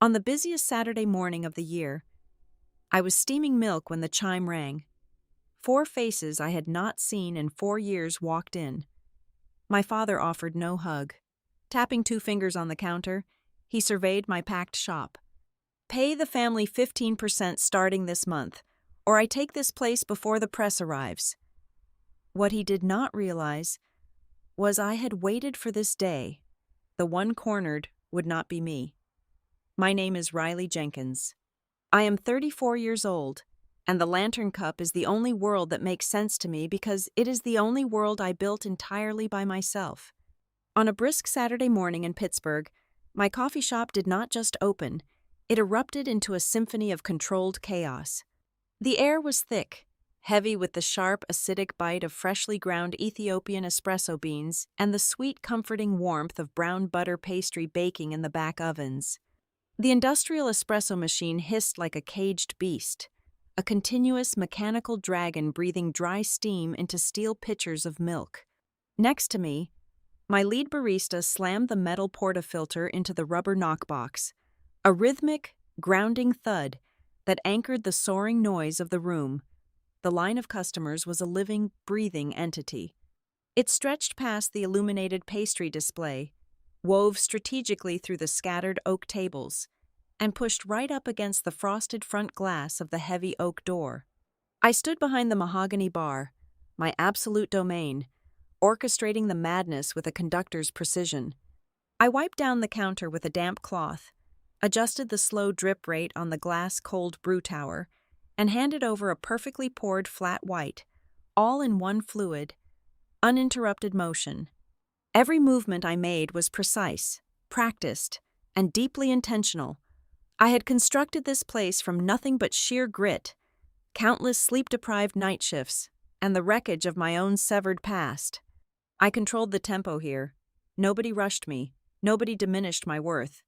On the busiest Saturday morning of the year, I was steaming milk when the chime rang. Four faces I had not seen in 4 years walked in. My father offered no hug. Tapping two fingers on the counter, he surveyed my packed shop. "Pay the family 15% starting this month, or I take this place before the press arrives." What he did not realize was I had waited for this day. The one cornered would not be me. My name is Riley Jenkins. I am 34 years old, and the Lantern Cup is the only world that makes sense to me because it is the only world I built entirely by myself. On a brisk Saturday morning in Pittsburgh, my coffee shop did not just open, it erupted into a symphony of controlled chaos. The air was thick, heavy with the sharp, acidic bite of freshly ground Ethiopian espresso beans and the sweet, comforting warmth of brown butter pastry baking in the back ovens. The industrial espresso machine hissed like a caged beast, a continuous mechanical dragon breathing dry steam into steel pitchers of milk. Next to me, my lead barista slammed the metal portafilter into the rubber knockbox, a rhythmic, grounding thud that anchored the soaring noise of the room. The line of customers was a living, breathing entity. It stretched past the illuminated pastry display, wove strategically through the scattered oak tables, and pushed right up against the frosted front glass of the heavy oak door. I stood behind the mahogany bar, my absolute domain, orchestrating the madness with a conductor's precision. I wiped down the counter with a damp cloth, adjusted the slow drip rate on the glass-cold brew tower, and handed over a perfectly poured flat white, all in one fluid, uninterrupted motion. Every movement I made was precise, practiced, and deeply intentional. I had constructed this place from nothing but sheer grit, countless sleep-deprived night shifts, and the wreckage of my own severed past. I controlled the tempo here. Nobody rushed me. Nobody diminished my worth.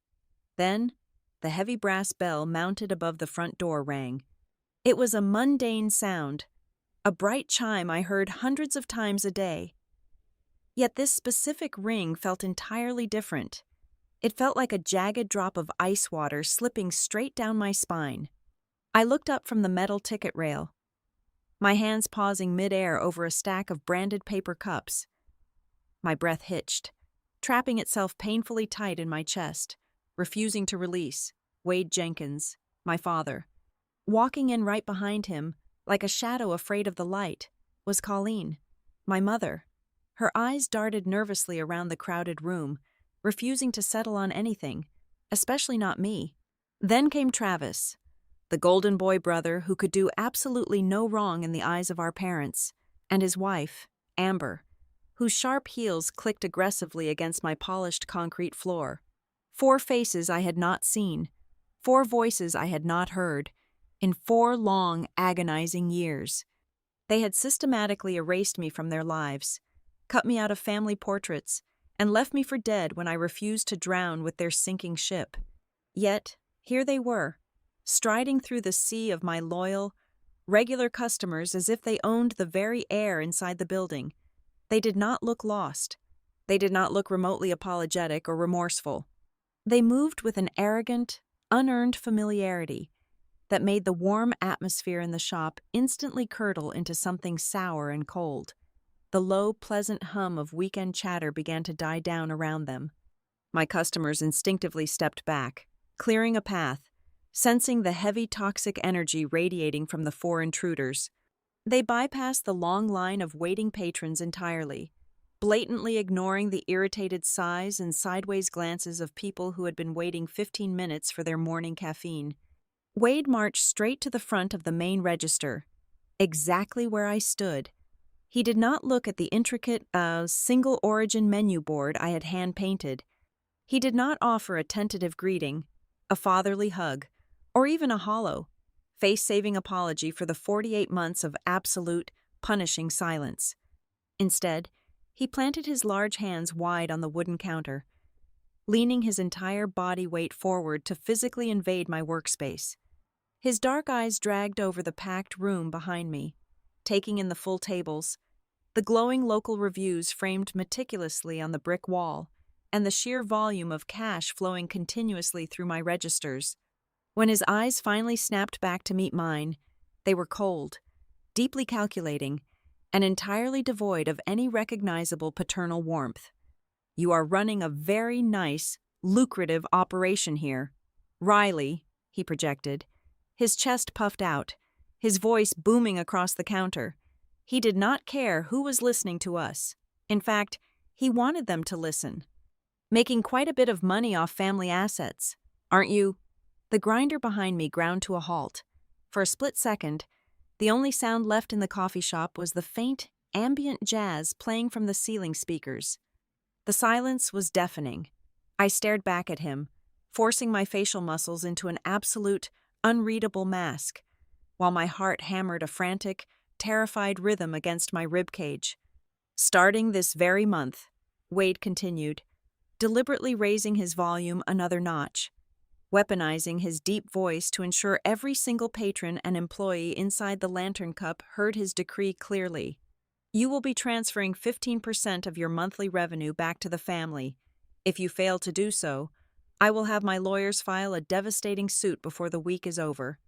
Then, the heavy brass bell mounted above the front door rang. It was a mundane sound, a bright chime I heard hundreds of times a day. Yet this specific ring felt entirely different. It felt like a jagged drop of ice water slipping straight down my spine. I looked up from the metal ticket rail, my hands pausing mid-air over a stack of branded paper cups. My breath hitched, trapping itself painfully tight in my chest, refusing to release. Wade Jenkins, my father. Walking in right behind him, like a shadow afraid of the light, was Colleen, my mother. Her eyes darted nervously around the crowded room, refusing to settle on anything, especially not me. Then came Travis, the golden boy brother who could do absolutely no wrong in the eyes of our parents, and his wife, Amber, whose sharp heels clicked aggressively against my polished concrete floor. Four faces I had not seen, four voices I had not heard, in 4 long, agonizing years. They had systematically erased me from their lives, cut me out of family portraits, and left me for dead when I refused to drown with their sinking ship. Yet, here they were, striding through the sea of my loyal, regular customers as if they owned the very air inside the building. They did not look lost. They did not look remotely apologetic or remorseful. They moved with an arrogant, unearned familiarity that made the warm atmosphere in the shop instantly curdle into something sour and cold. The low, pleasant hum of weekend chatter began to die down around them. My customers instinctively stepped back, clearing a path, sensing the heavy toxic energy radiating from the 4 intruders. They bypassed the long line of waiting patrons entirely, blatantly ignoring the irritated sighs and sideways glances of people who had been waiting 15 minutes for their morning caffeine. Wade marched straight to the front of the main register, exactly where I stood. He did not look at the intricate, single-origin menu board I had hand-painted. He did not offer a tentative greeting, a fatherly hug, or even a hollow, face-saving apology for the 48 months of absolute, punishing silence. Instead, he planted his large hands wide on the wooden counter, leaning his entire body weight forward to physically invade my workspace. His dark eyes dragged over the packed room behind me, taking in the full tables, the glowing local reviews framed meticulously on the brick wall, and the sheer volume of cash flowing continuously through my registers. When his eyes finally snapped back to meet mine, they were cold, deeply calculating, and entirely devoid of any recognizable paternal warmth. "You are running a very nice, lucrative operation here, Riley," he projected, his chest puffed out, his voice booming across the counter. He did not care who was listening to us. In fact, he wanted them to listen. "Making quite a bit of money off family assets, aren't you?" The grinder behind me ground to a halt. For a split second, the only sound left in the coffee shop was the faint, ambient jazz playing from the ceiling speakers. The silence was deafening. I stared back at him, forcing my facial muscles into an absolute, unreadable mask, while my heart hammered a frantic, terrified rhythm against my ribcage. "Starting this very month," Wade continued, deliberately raising his volume another notch, weaponizing his deep voice to ensure every single patron and employee inside the Lantern Cup heard his decree clearly. "You will be transferring 15% of your monthly revenue back to the family. If you fail to do so, I will have my lawyers file a devastating suit before the week is over.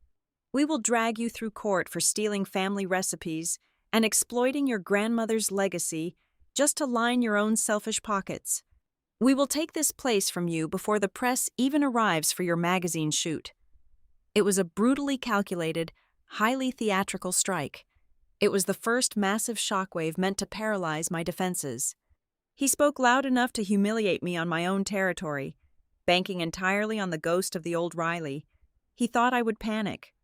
We will drag you through court for stealing family recipes and exploiting your grandmother's legacy just to line your own selfish pockets. We will take this place from you before the press even arrives for your magazine shoot." It was a brutally calculated, highly theatrical strike. It was the first massive shockwave meant to paralyze my defenses. He spoke loud enough to humiliate me on my own territory, banking entirely on the ghost of the old Riley. He thought I would panic.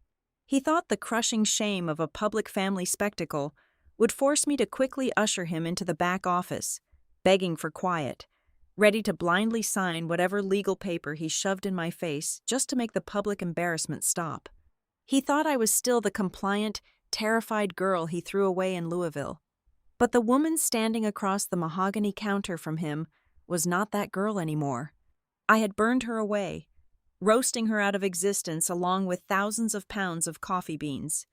He thought the crushing shame of a public family spectacle would force me to quickly usher him into the back office, begging for quiet, ready to blindly sign whatever legal paper he shoved in my face just to make the public embarrassment stop. He thought I was still the compliant, terrified girl he threw away in Louisville. But the woman standing across the mahogany counter from him was not that girl anymore. I had burned her away, roasting her out of existence along with thousands of pounds of coffee beans.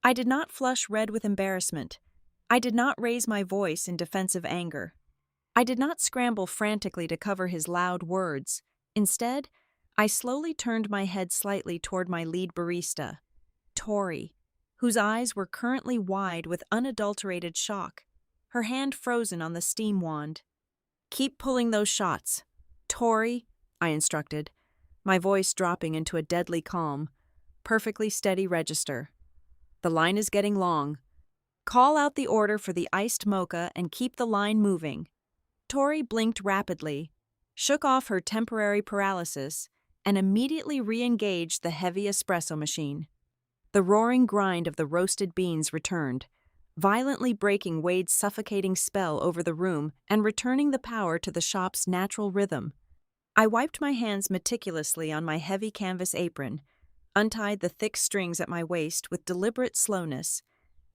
I did not flush red with embarrassment. I did not raise my voice in defensive anger. I did not scramble frantically to cover his loud words. Instead, I slowly turned my head slightly toward my lead barista, Tori, whose eyes were currently wide with unadulterated shock, her hand frozen on the steam wand. "Keep pulling those shots, Tori," I instructed, my voice dropping into a deadly calm, perfectly steady register. "The line is getting long. Call out the order for the iced mocha and keep the line moving." Tori blinked rapidly, shook off her temporary paralysis, and immediately re-engaged the heavy espresso machine. The roaring grind of the roasted beans returned, violently breaking Wade's suffocating spell over the room and returning the power to the shop's natural rhythm. I wiped my hands meticulously on my heavy canvas apron, untied the thick strings at my waist with deliberate slowness,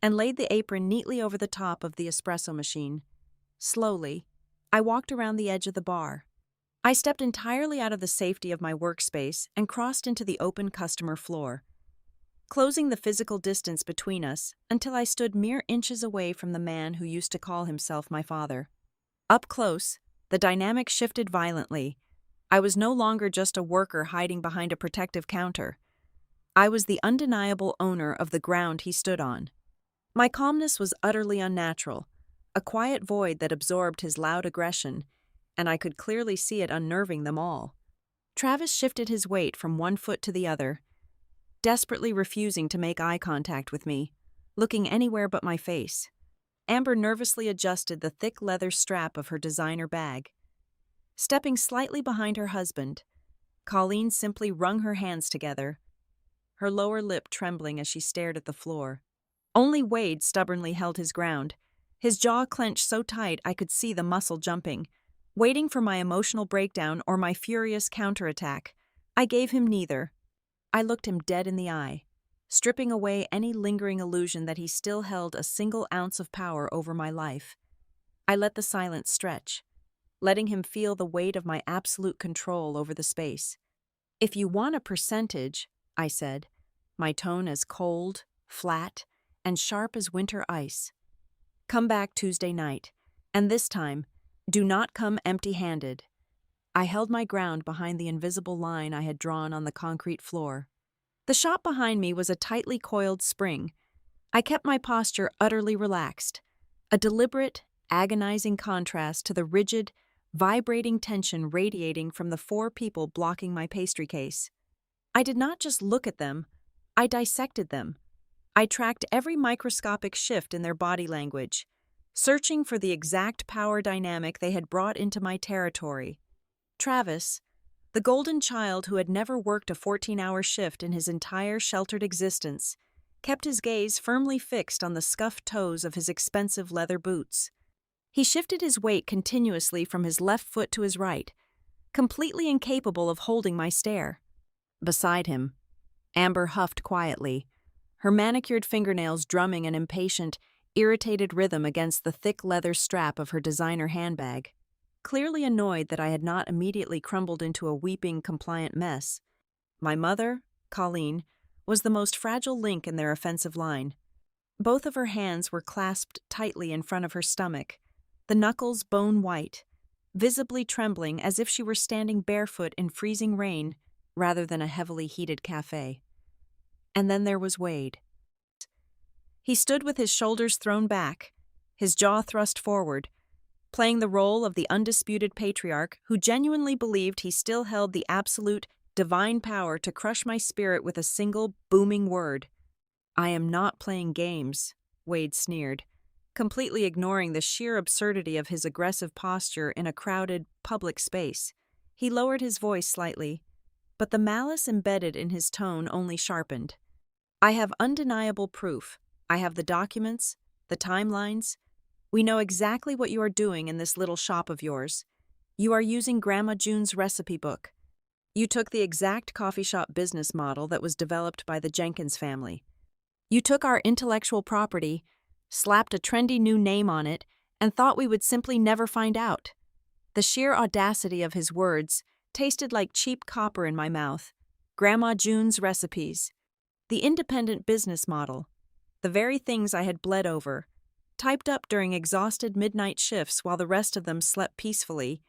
and laid the apron neatly over the top of the espresso machine. Slowly, I walked around the edge of the bar. I stepped entirely out of the safety of my workspace and crossed into the open customer floor, closing the physical distance between us until I stood mere inches away from the man who used to call himself my father. Up close, the dynamic shifted violently. I was no longer just a worker hiding behind a protective counter. I was the undeniable owner of the ground he stood on. My calmness was utterly unnatural, a quiet void that absorbed his loud aggression, and I could clearly see it unnerving them all. Travis shifted his weight from one foot to the other, desperately refusing to make eye contact with me, looking anywhere but my face. Amber nervously adjusted the thick leather strap of her designer bag. Stepping slightly behind her husband, Colleen simply wrung her hands together, her lower lip trembling as she stared at the floor. Only Wade stubbornly held his ground, his jaw clenched so tight I could see the muscle jumping, waiting for my emotional breakdown or my furious counterattack. I gave him neither. I looked him dead in the eye, stripping away any lingering illusion that he still held a single ounce of power over my life. I let the silence stretch, letting him feel the weight of my absolute control over the space. "If you want a percentage," I said, my tone as cold, flat, and sharp as winter ice, "come back Tuesday night, and this time, Do not come empty-handed. I held my ground behind the invisible line I had drawn on the concrete floor. The shop behind me was a tightly coiled spring. I kept my posture utterly relaxed, a deliberate, agonizing contrast to the rigid, vibrating tension radiating from the four people blocking my pastry case. I did not just look at them, I dissected them. I tracked every microscopic shift in their body language, searching for the exact power dynamic they had brought into my territory. Travis, the golden child who had never worked a 14-hour shift in his entire sheltered existence, kept his gaze firmly fixed on the scuffed toes of his expensive leather boots. He shifted his weight continuously from his left foot to his right, completely incapable of holding my stare. Beside him, Amber huffed quietly, her manicured fingernails drumming an impatient, irritated rhythm against the thick leather strap of her designer handbag. Clearly annoyed that I had not immediately crumbled into a weeping, compliant mess, my mother, Colleen, was the most fragile link in their offensive line. Both of her hands were clasped tightly in front of her stomach, the knuckles bone white, visibly trembling as if she were standing barefoot in freezing rain rather than a heavily heated cafe. And then there was Wade. He stood with his shoulders thrown back, his jaw thrust forward, playing the role of the undisputed patriarch who genuinely believed he still held the absolute, divine power to crush my spirit with a single, booming word. "I am not playing games," Wade sneered, completely ignoring the sheer absurdity of his aggressive posture in a crowded, public space. He lowered his voice slightly, but the malice embedded in his tone only sharpened. "I have undeniable proof. I have the documents, the timelines. We know exactly what you are doing in this little shop of yours. You are using Grandma June's recipe book. You took the exact coffee shop business model that was developed by the Jenkins family. You took our intellectual property, slapped a trendy new name on it, and thought we would simply never find out." The sheer audacity of his words tasted like cheap copper in my mouth. Grandma June's recipes. The independent business model. The very things I had bled over, typed up during exhausted midnight shifts while the rest of them slept peacefully,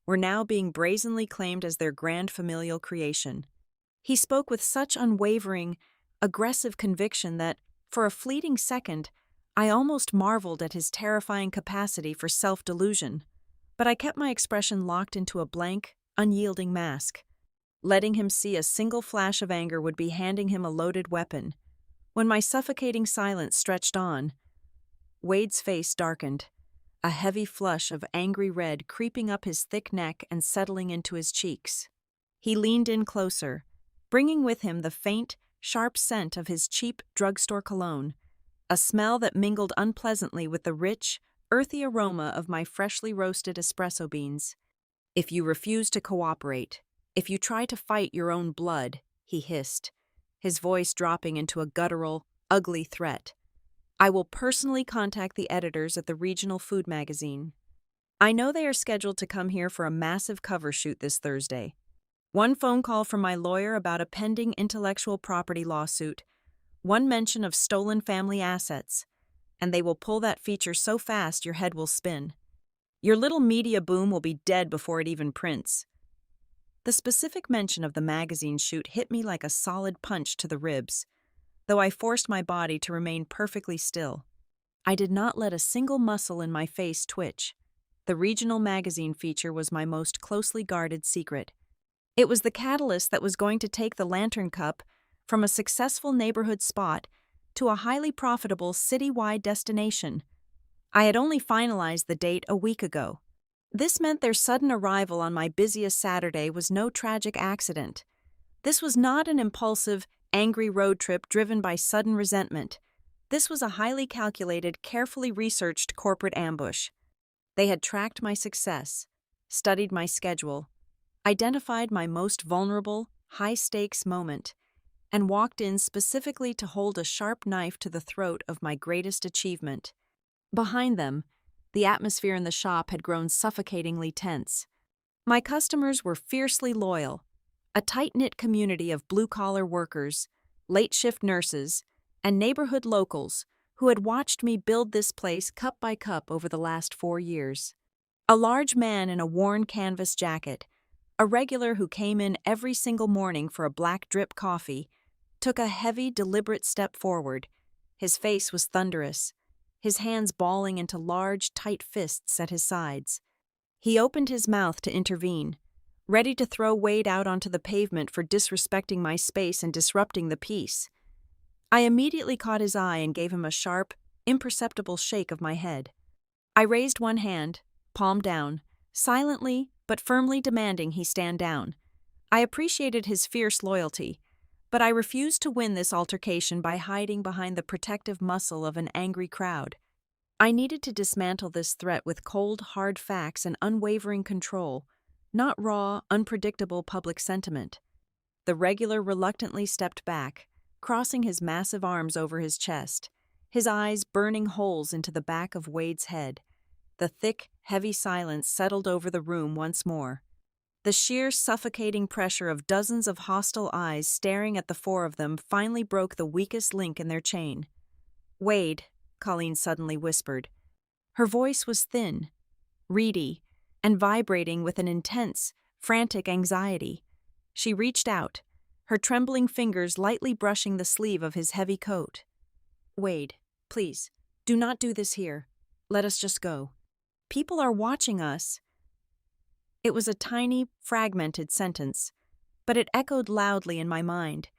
were now being brazenly claimed as their grand familial creation. He spoke with such unwavering, aggressive conviction that, for a fleeting second, I almost marveled at his terrifying capacity for self-delusion. But I kept my expression locked into a blank, unyielding mask. Letting him see a single flash of anger would be handing him a loaded weapon. When my suffocating silence stretched on, Wade's face darkened, a heavy flush of angry red creeping up his thick neck and settling into his cheeks. He leaned in closer, bringing with him the faint, sharp scent of his cheap drugstore cologne, a smell that mingled unpleasantly with the rich, earthy aroma of my freshly roasted espresso beans. "If you refuse to cooperate, if you try to fight your own blood," he hissed, his voice dropping into a guttural, ugly threat, "I will personally contact the editors at the regional food magazine. I know they are scheduled to come here for a massive cover shoot this Thursday. One phone call from my lawyer about a pending intellectual property lawsuit, one mention of stolen family assets, and they will pull that feature so fast your head will spin. Your little media boom will be dead before it even prints." The specific mention of the magazine shoot hit me like a solid punch to the ribs, though I forced my body to remain perfectly still. I did not let a single muscle in my face twitch. The regional magazine feature was my most closely guarded secret. It was the catalyst that was going to take the Lantern Cup from a successful neighborhood spot to a highly profitable citywide destination. I had only finalized the date a week ago. This meant their sudden arrival on my busiest Saturday was no tragic accident. This was not an impulsive, angry road trip driven by sudden resentment. This was a highly calculated, carefully researched corporate ambush. They had tracked my success, studied my schedule, identified my most vulnerable, high-stakes moment, and walked in specifically to hold a sharp knife to the throat of my greatest achievement. Behind them, the atmosphere in the shop had grown suffocatingly tense. My customers were fiercely loyal, a tight-knit community of blue-collar workers, late-shift nurses, and neighborhood locals who had watched me build this place cup by cup over the last 4 years. A large man in a worn canvas jacket, a regular who came in every single morning for a black drip coffee, took a heavy, deliberate step forward. His face was thunderous, his hands balling into large, tight fists at his sides. He opened his mouth to intervene, ready to throw Wade out onto the pavement for disrespecting my space and disrupting the peace. I immediately caught his eye and gave him a sharp, imperceptible shake of my head. I raised one hand, palm down, silently but firmly demanding he stand down. I appreciated his fierce loyalty, but I refused to win this altercation by hiding behind the protective muscle of an angry crowd. I needed to dismantle this threat with cold, hard facts and unwavering control, not raw, unpredictable public sentiment. The regular reluctantly stepped back, crossing his massive arms over his chest, his eyes burning holes into the back of Wade's head. The thick, heavy silence settled over the room once more. The sheer suffocating pressure of dozens of hostile eyes staring at the four of them finally broke the weakest link in their chain. "Wade," Colleen suddenly whispered. Her voice was thin, reedy, and vibrating with an intense, frantic anxiety. She reached out, her trembling fingers lightly brushing the sleeve of his heavy coat. "Wade, please, do not do this here. Let us just go. People are watching us." It was a tiny, fragmented sentence, but it echoed loudly in my mind.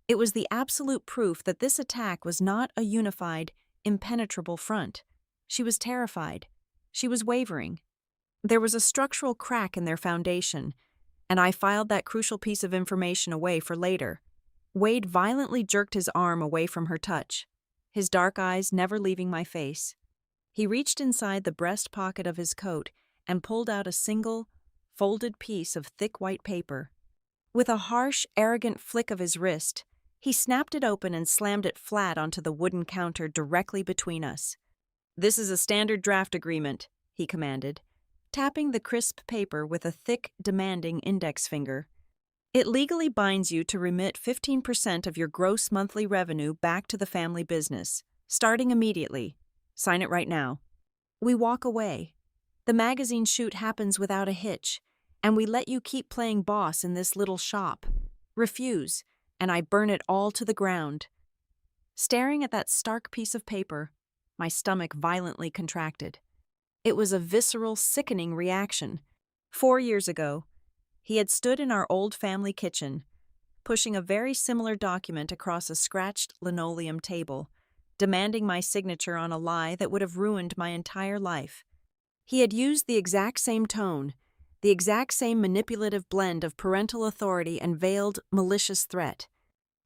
It was the absolute proof that this attack was not a unified, impenetrable front. She was terrified. She was wavering. There was a structural crack in their foundation, and I filed that crucial piece of information away for later. Wade violently jerked his arm away from her touch, his dark eyes never leaving my face. He reached inside the breast pocket of his coat and pulled out a single, folded piece of thick white paper. With a harsh, arrogant flick of his wrist, he snapped it open and slammed it flat onto the wooden counter directly between us. "This is a standard draft agreement," he commanded, tapping the crisp paper with a thick, demanding index finger. "It legally binds you to remit 15% of your gross monthly revenue back to the family business, starting immediately. Sign it right now." We walk away. The magazine shoot happens without a hitch, and we let you keep playing boss in this little shop. Refuse, and I burn it all to the ground. Staring at that stark piece of paper, my stomach violently contracted. It was a visceral, sickening reaction. 4 years ago, he had stood in our old family kitchen, pushing a very similar document across a scratched linoleum table, demanding my signature on a lie that would have ruined my entire life. He had used the exact same tone, the exact same manipulative blend of parental authority and veiled, malicious threat.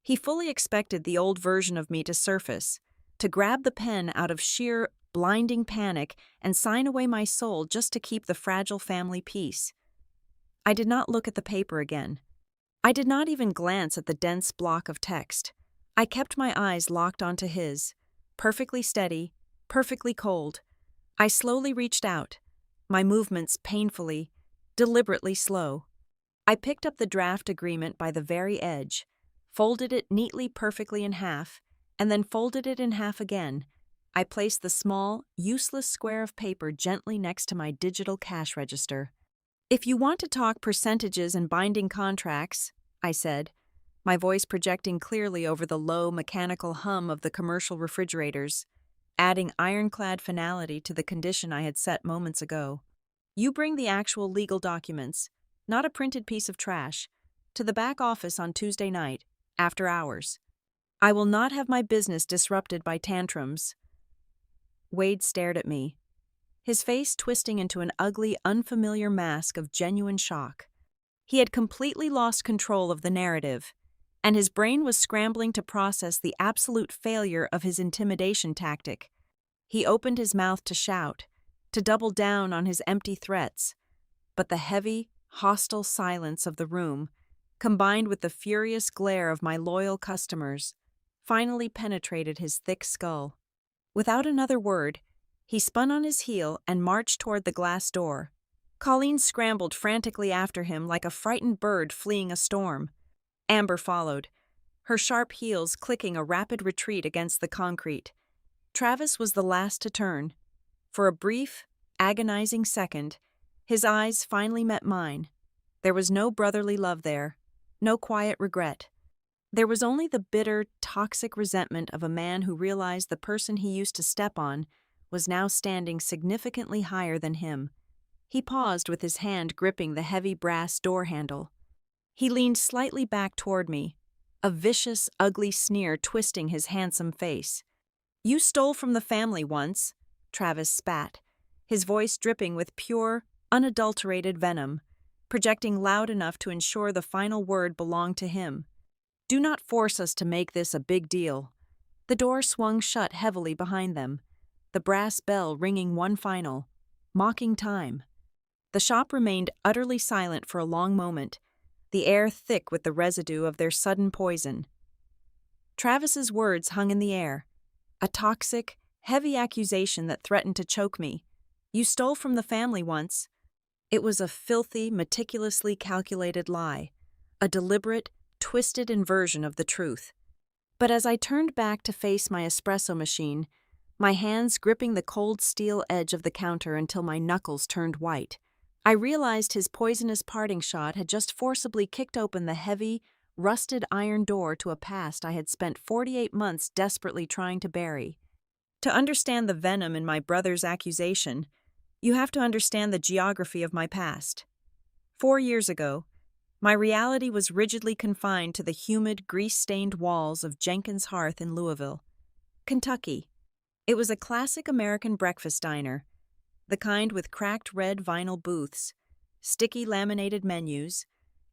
He fully expected the old version of me to surface, to grab the pen out of sheer, blinding panic and sign away my soul just to keep the fragile family peace. I did not look at the paper again. I did not even glance at the dense block of text. I kept my eyes locked onto his, perfectly steady, perfectly cold. I slowly reached out, my movements painfully, deliberately slow. I picked up the draft agreement by the very edge, folded it neatly perfectly in half, and then folded it in half again. I placed the small, useless square of paper gently next to my digital cash register. "If you want to talk percentages and binding contracts," I said, my voice projecting clearly over the low, mechanical hum of the commercial refrigerators, adding ironclad finality to the condition I had set moments ago. "You bring the actual legal documents, not a printed piece of trash, to the back office on Tuesday night, after hours. I will not have my business disrupted by tantrums." Wade stared at me, his face twisting into an ugly, unfamiliar mask of genuine shock. He had completely lost control of the narrative, and his brain was scrambling to process the absolute failure of his intimidation tactic. He opened his mouth to shout, to double down on his empty threats, but the heavy, hostile silence of the room, combined with the furious glare of my loyal customers, finally penetrated his thick skull. Without another word, he spun on his heel and marched toward the glass door. Colleen scrambled frantically after him like a frightened bird fleeing a storm. Amber followed, her sharp heels clicking a rapid retreat against the concrete. Travis was the last to turn. For a brief, agonizing second, His eyes finally met mine. There was no brotherly love there, no quiet regret. There was only the bitter, toxic resentment of a man who realized the person he used to step on was now standing significantly higher than him. He paused with his hand gripping the heavy brass door handle. He leaned slightly back toward me, a vicious, ugly sneer twisting his handsome face. "You stole from the family once," Travis spat, his voice dripping with pure, unadulterated venom, projecting loud enough to ensure the final word belonged to him. "Do not force us to make this a big deal." The door swung shut heavily behind them, the brass bell ringing one final, mocking time. The shop remained utterly silent for a long moment, the air thick with the residue of their sudden poison. Travis's words hung in the air, a toxic, heavy accusation that threatened to choke me. "You stole from the family once." It was a filthy, meticulously calculated lie, a deliberate, twisted inversion of the truth. But as I turned back to face my espresso machine, my hands gripping the cold steel edge of the counter until my knuckles turned white, I realized his poisonous parting shot had just forcibly kicked open the heavy, rusted iron door to a past I had spent 48 months desperately trying to bury. To understand the venom in my brother's accusation, you have to understand the geography of my past. 4 years ago, my reality was rigidly confined to the humid, grease-stained walls of Jenkins Hearth in Louisville, Kentucky. It was a classic American breakfast diner, the kind with cracked red vinyl booths, sticky laminated menus,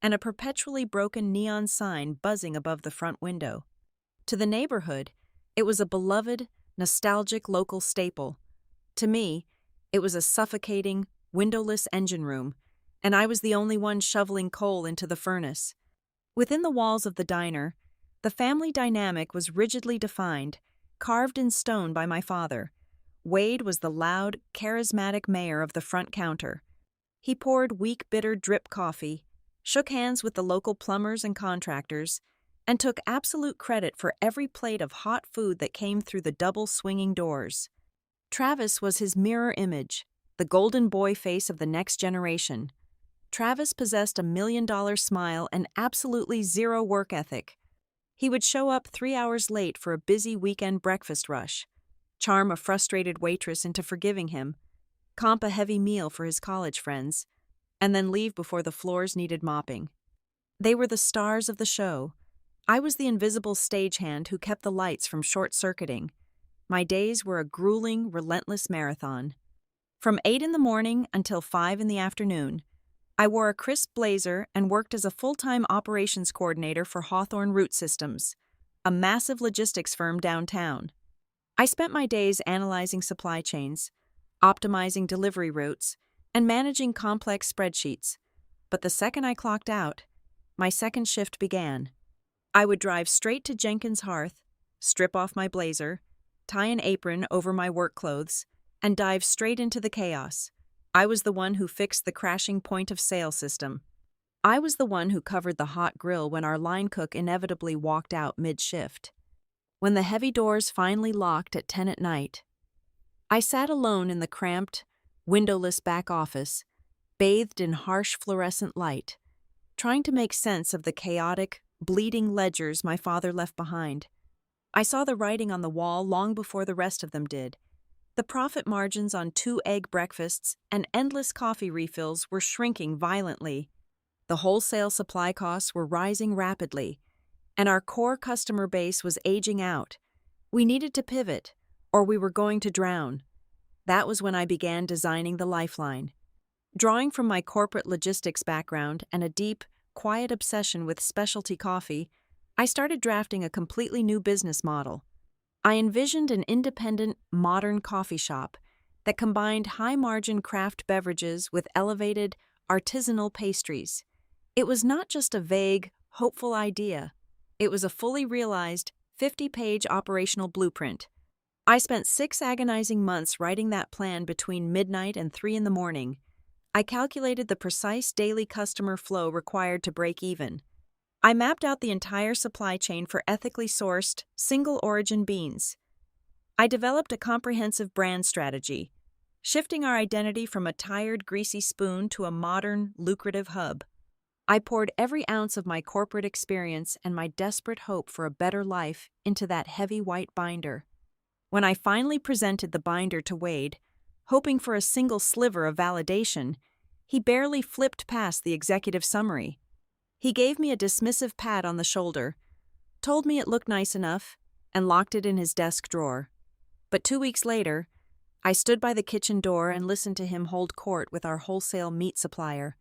and a perpetually broken neon sign buzzing above the front window. To the neighborhood, it was a beloved, nostalgic local staple. To me, it was a suffocating, windowless engine room, and I was the only one shoveling coal into the furnace. Within the walls of the diner, the family dynamic was rigidly defined, carved in stone by my father. Wade was the loud, charismatic mayor of the front counter. He poured weak, bitter drip coffee, shook hands with the local plumbers and contractors, and took absolute credit for every plate of hot food that came through the double swinging doors. Travis was his mirror image, the golden boy face of the next generation. Travis possessed a $1 million smile and absolutely zero work ethic. He would show up 3 hours late for a busy weekend breakfast rush, charm a frustrated waitress into forgiving him, comp a heavy meal for his college friends, and then leave before the floors needed mopping. They were the stars of the show. I was the invisible stagehand who kept the lights from short-circuiting. My days were a grueling, relentless marathon. From 8 in the morning until 5 in the afternoon, I wore a crisp blazer and worked as a full-time operations coordinator for Hawthorne Root Systems, a massive logistics firm downtown. I spent my days analyzing supply chains, optimizing delivery routes, and managing complex spreadsheets. But the second I clocked out, my second shift began. I would drive straight to Jenkins Hearth, strip off my blazer, tie an apron over my work clothes, and dive straight into the chaos. I was the one who fixed the crashing point-of-sale system. I was the one who covered the hot grill when our line cook inevitably walked out mid-shift. When the heavy doors finally locked at 10 at night, I sat alone in the cramped, windowless back office, bathed in harsh fluorescent light, trying to make sense of the chaotic, bleeding ledgers my father left behind. I saw the writing on the wall long before the rest of them did. The profit margins on 2 egg breakfasts and endless coffee refills were shrinking violently. The wholesale supply costs were rising rapidly, and our core customer base was aging out. We needed to pivot, or we were going to drown. That was when I began designing the Lifeline. Drawing from my corporate logistics background and a deep, quiet obsession with specialty coffee, I started drafting a completely new business model. I envisioned an independent, modern coffee shop that combined high-margin craft beverages with elevated, artisanal pastries. It was not just a vague, hopeful idea. It was a fully realized, 50-page operational blueprint. I spent 6 agonizing months writing that plan between midnight and 3 in the morning. I calculated the precise daily customer flow required to break even. I mapped out the entire supply chain for ethically sourced, single-origin beans. I developed a comprehensive brand strategy, shifting our identity from a tired, greasy spoon to a modern, lucrative hub. I poured every ounce of my corporate experience and my desperate hope for a better life into that heavy white binder. When I finally presented the binder to Wade, hoping for a single sliver of validation, he barely flipped past the executive summary. He gave me a dismissive pat on the shoulder, told me it looked nice enough, and locked it in his desk drawer. But 2 weeks later, I stood by the kitchen door and listened to him hold court with our wholesale meat supplier.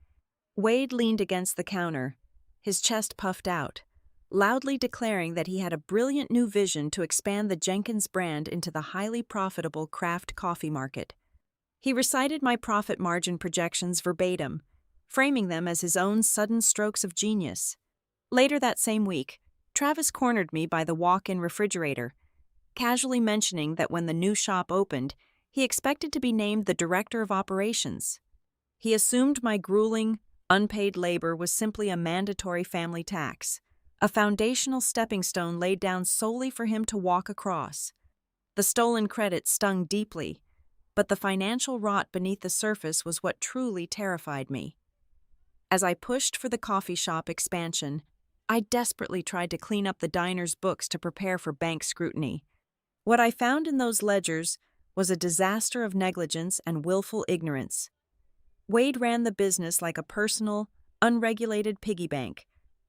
Wade leaned against the counter, his chest puffed out, loudly declaring that he had a brilliant new vision to expand the Jenkins brand into the highly profitable craft coffee market. He recited my profit margin projections verbatim, framing them as his own sudden strokes of genius. Later that same week, Travis cornered me by the walk-in refrigerator, casually mentioning that when the new shop opened, he expected to be named the director of operations. He assumed my grueling, unpaid labor was simply a mandatory family tax, a foundational stepping stone laid down solely for him to walk across. The stolen credit stung deeply, but the financial rot beneath the surface was what truly terrified me. As I pushed for the coffee shop expansion, I desperately tried to clean up the diner's books to prepare for bank scrutiny. What I found in those ledgers was a disaster of negligence and willful ignorance. Wade ran the business like a personal, unregulated piggy bank.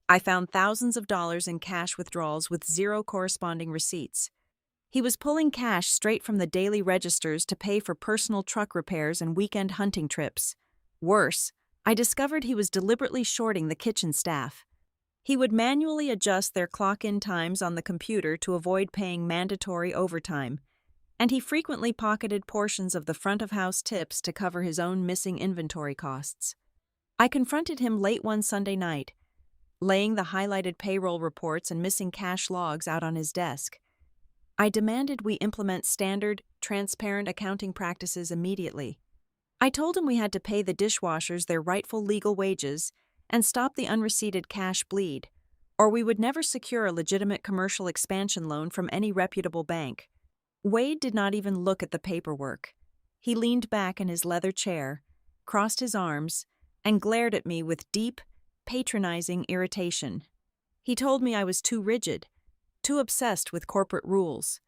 I found thousands of dollars in cash withdrawals with zero corresponding receipts. He was pulling cash straight from the daily registers to pay for personal truck repairs and weekend hunting trips. Worse, I discovered he was deliberately shorting the kitchen staff. He would manually adjust their clock-in times on the computer to avoid paying mandatory overtime, and he frequently pocketed portions of the front-of-house tips to cover his own missing inventory costs. I confronted him late one Sunday night, laying the highlighted payroll reports and missing cash logs out on his desk. I demanded we implement standard, transparent accounting practices immediately. I told him we had to pay the dishwashers their rightful legal wages and stop the unreceipted cash bleed, or we would never secure a legitimate commercial expansion loan from any reputable bank. Wade did not even look at the paperwork. He leaned back in his leather chair, crossed his arms, and glared at me with deep, patronizing irritation. He told me I was too rigid, too obsessed with corporate rules.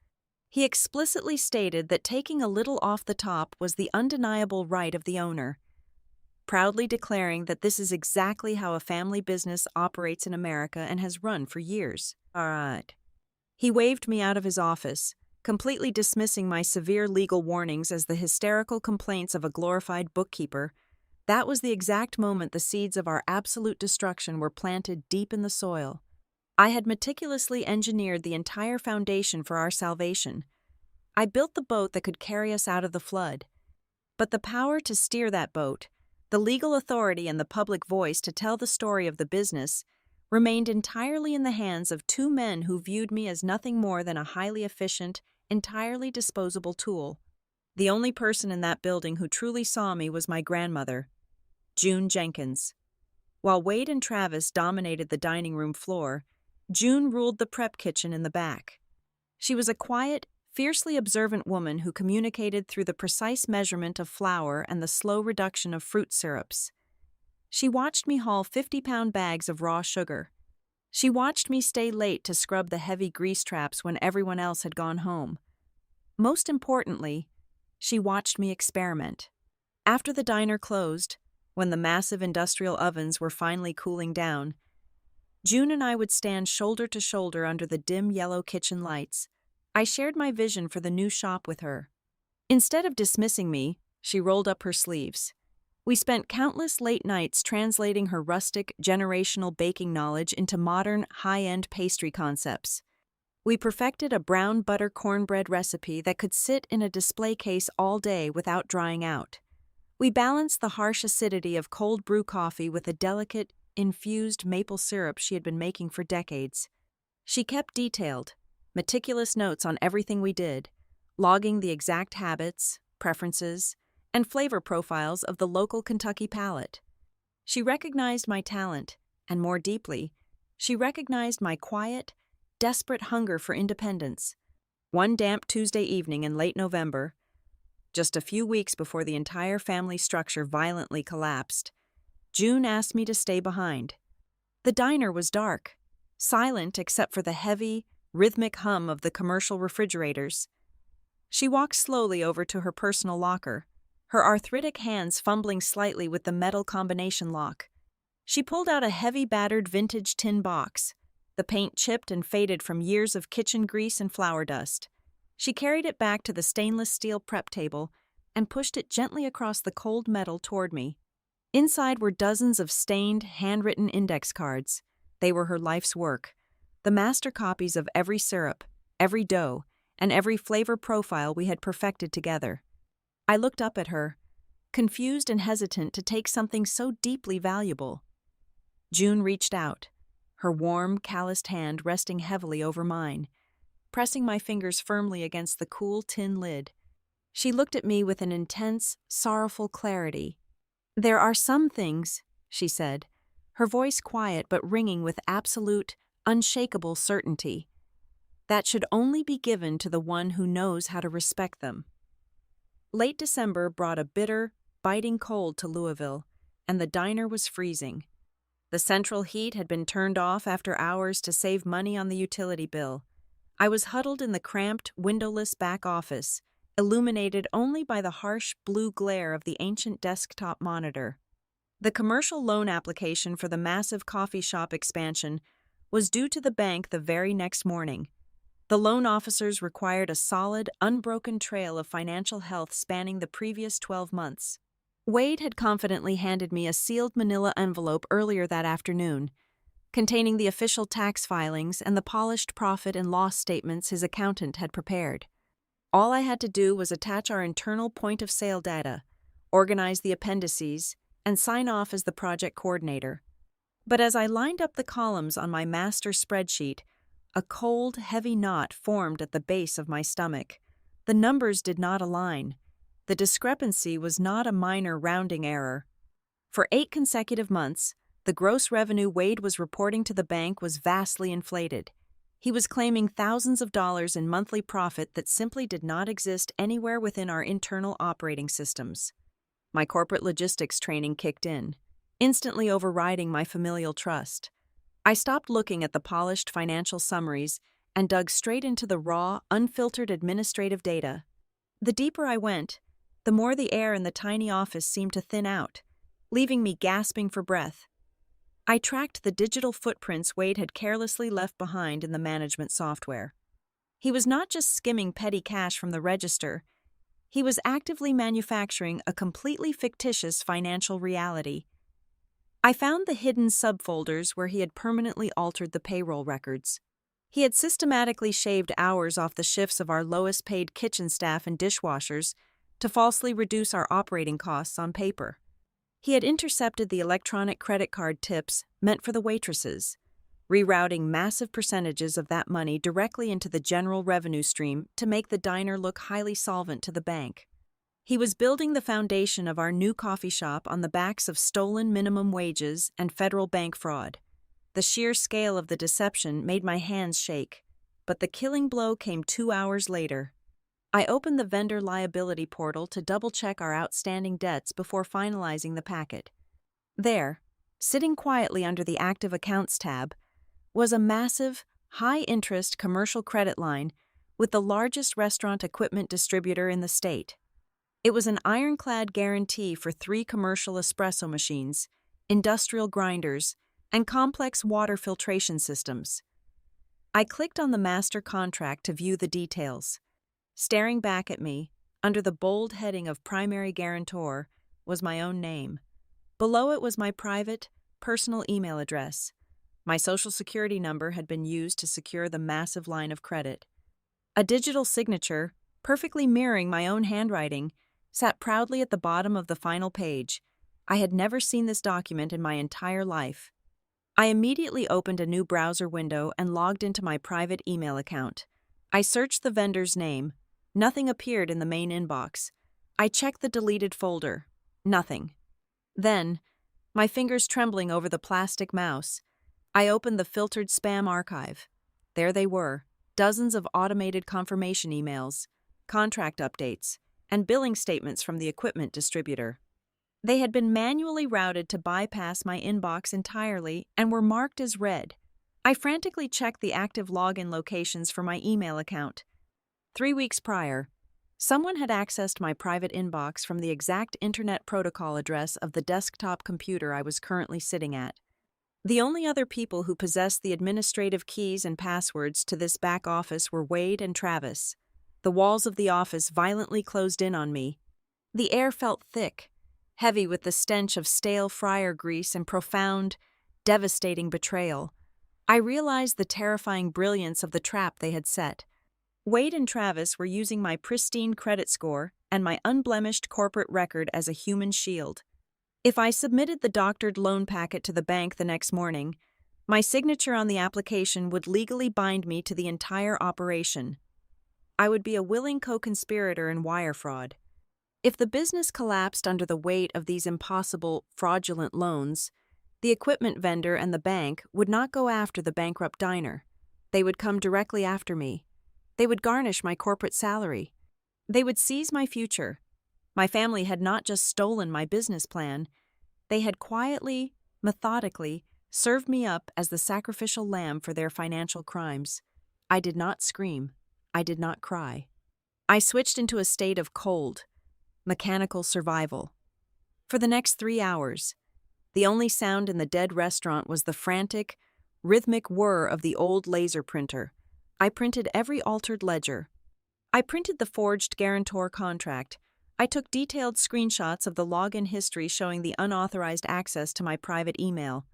He explicitly stated that taking a little off the top was the undeniable right of the owner, proudly declaring that this is exactly how a family business operates in America and has run for years. All right. He waved me out of his office, completely dismissing my severe legal warnings as the hysterical complaints of a glorified bookkeeper. That was the exact moment the seeds of our absolute destruction were planted deep in the soil. I had meticulously engineered the entire foundation for our salvation. I built the boat that could carry us out of the flood. But the power to steer that boat, the legal authority and the public voice to tell the story of the business, remained entirely in the hands of two men who viewed me as nothing more than a highly efficient, entirely disposable tool. The only person in that building who truly saw me was my grandmother, June Jenkins. While Wade and Travis dominated the dining room floor, June ruled the prep kitchen in the back. She was a quiet, fiercely observant woman who communicated through the precise measurement of flour and the slow reduction of fruit syrups. She watched me haul 50-pound bags of raw sugar. She watched me stay late to scrub the heavy grease traps when everyone else had gone home. Most importantly, she watched me experiment. After the diner closed, when the massive industrial ovens were finally cooling down, June and I would stand shoulder to shoulder under the dim yellow kitchen lights. I shared my vision for the new shop with her. Instead of dismissing me, she rolled up her sleeves. We spent countless late nights translating her rustic, generational baking knowledge into modern, high-end pastry concepts. We perfected a brown butter cornbread recipe that could sit in a display case all day without drying out. We balanced the harsh acidity of cold brew coffee with a delicate, infused maple syrup she had been making for decades. She kept detailed, meticulous notes on everything we did, logging the exact habits, preferences, and flavor profiles of the local Kentucky palate. She recognized my talent, and more deeply, she recognized my quiet, desperate hunger for independence. One damp Tuesday evening in late November, just a few weeks before the entire family structure violently collapsed. June asked me to stay behind. The diner was dark, silent except for the heavy, rhythmic hum of the commercial refrigerators. She walked slowly over to her personal locker, her arthritic hands fumbling slightly with the metal combination lock. She pulled out a heavy battered vintage tin box, the paint chipped and faded from years of kitchen grease and flour dust. She carried it back to the stainless steel prep table and pushed it gently across the cold metal toward me. Inside were dozens of stained, handwritten index cards. They were her life's work, the master copies of every syrup, every dough, and every flavor profile we had perfected together. I looked up at her, confused and hesitant to take something so deeply valuable. June reached out, her warm, calloused hand resting heavily over mine, pressing my fingers firmly against the cool tin lid. She looked at me with an intense, sorrowful clarity. "There are some things," she said, her voice quiet but ringing with absolute, unshakable certainty, "that should only be given to the one who knows how to respect them." Late December brought a bitter, biting cold to Louisville, and the diner was freezing. The central heat had been turned off after hours to save money on the utility bill. I was huddled in the cramped, windowless back office, illuminated only by the harsh blue glare of the ancient desktop monitor. The commercial loan application for the massive coffee shop expansion was due to the bank the very next morning. The loan officers required a solid, unbroken trail of financial health spanning the previous 12 months. Wade had confidently handed me a sealed manila envelope earlier that afternoon, containing the official tax filings and the polished profit and loss statements his accountant had prepared. All I had to do was attach our internal point-of-sale data, organize the appendices, and sign off as the project coordinator. But as I lined up the columns on my master spreadsheet, a cold, heavy knot formed at the base of my stomach. The numbers did not align. The discrepancy was not a minor rounding error. For 8 consecutive months, the gross revenue Wade was reporting to the bank was vastly inflated. He was claiming thousands of dollars in monthly profit that simply did not exist anywhere within our internal operating systems. My corporate logistics training kicked in, instantly overriding my familial trust. I stopped looking at the polished financial summaries and dug straight into the raw, unfiltered administrative data. The deeper I went, the more the air in the tiny office seemed to thin out, leaving me gasping for breath. I tracked the digital footprints Wade had carelessly left behind in the management software. He was not just skimming petty cash from the register, he was actively manufacturing a completely fictitious financial reality. I found the hidden subfolders where he had permanently altered the payroll records. He had systematically shaved hours off the shifts of our lowest-paid kitchen staff and dishwashers to falsely reduce our operating costs on paper. He had intercepted the electronic credit card tips meant for the waitresses, rerouting massive percentages of that money directly into the general revenue stream to make the diner look highly solvent to the bank. He was building the foundation of our new coffee shop on the backs of stolen minimum wages and federal bank fraud. The sheer scale of the deception made my hands shake, but the killing blow came 2 hours later. I opened the vendor liability portal to double-check our outstanding debts before finalizing the packet. There, sitting quietly under the Active Accounts tab, was a massive, high-interest commercial credit line with the largest restaurant equipment distributor in the state. It was an ironclad guarantee for 3 commercial espresso machines, industrial grinders, and complex water filtration systems. I clicked on the master contract to view the details. Staring back at me, under the bold heading of primary guarantor, was my own name. Below it was my private, personal email address. My social security number had been used to secure the massive line of credit. A digital signature, perfectly mirroring my own handwriting, sat proudly at the bottom of the final page. I had never seen this document in my entire life. I immediately opened a new browser window and logged into my private email account. I searched the vendor's name. Nothing appeared in the main inbox. I checked the deleted folder. Nothing. Then, my fingers trembling over the plastic mouse, I opened the filtered spam archive. There they were, dozens of automated confirmation emails, contract updates, and billing statements from the equipment distributor. They had been manually routed to bypass my inbox entirely and were marked as read. I frantically checked the active login locations for my email account. 3 weeks prior, someone had accessed my private inbox from the exact Internet Protocol address of the desktop computer I was currently sitting at. The only other people who possessed the administrative keys and passwords to this back office were Wade and Travis. The walls of the office violently closed in on me. The air felt thick, heavy with the stench of stale fryer grease and profound, devastating betrayal. I realized the terrifying brilliance of the trap they had set. Wade and Travis were using my pristine credit score and my unblemished corporate record as a human shield. If I submitted the doctored loan packet to the bank the next morning, my signature on the application would legally bind me to the entire operation. I would be a willing co-conspirator in wire fraud. If the business collapsed under the weight of these impossible, fraudulent loans, the equipment vendor and the bank would not go after the bankrupt diner. They would come directly after me. They would garnish my corporate salary. They would seize my future. My family had not just stolen my business plan, they had quietly, methodically, served me up as the sacrificial lamb for their financial crimes. I did not scream. I did not cry. I switched into a state of cold, mechanical survival. For the next 3 hours, the only sound in the dead restaurant was the frantic, rhythmic whir of the old laser printer. I printed every altered ledger. I printed the forged guarantor contract. I took detailed screenshots of the login history showing the unauthorized access to my private email.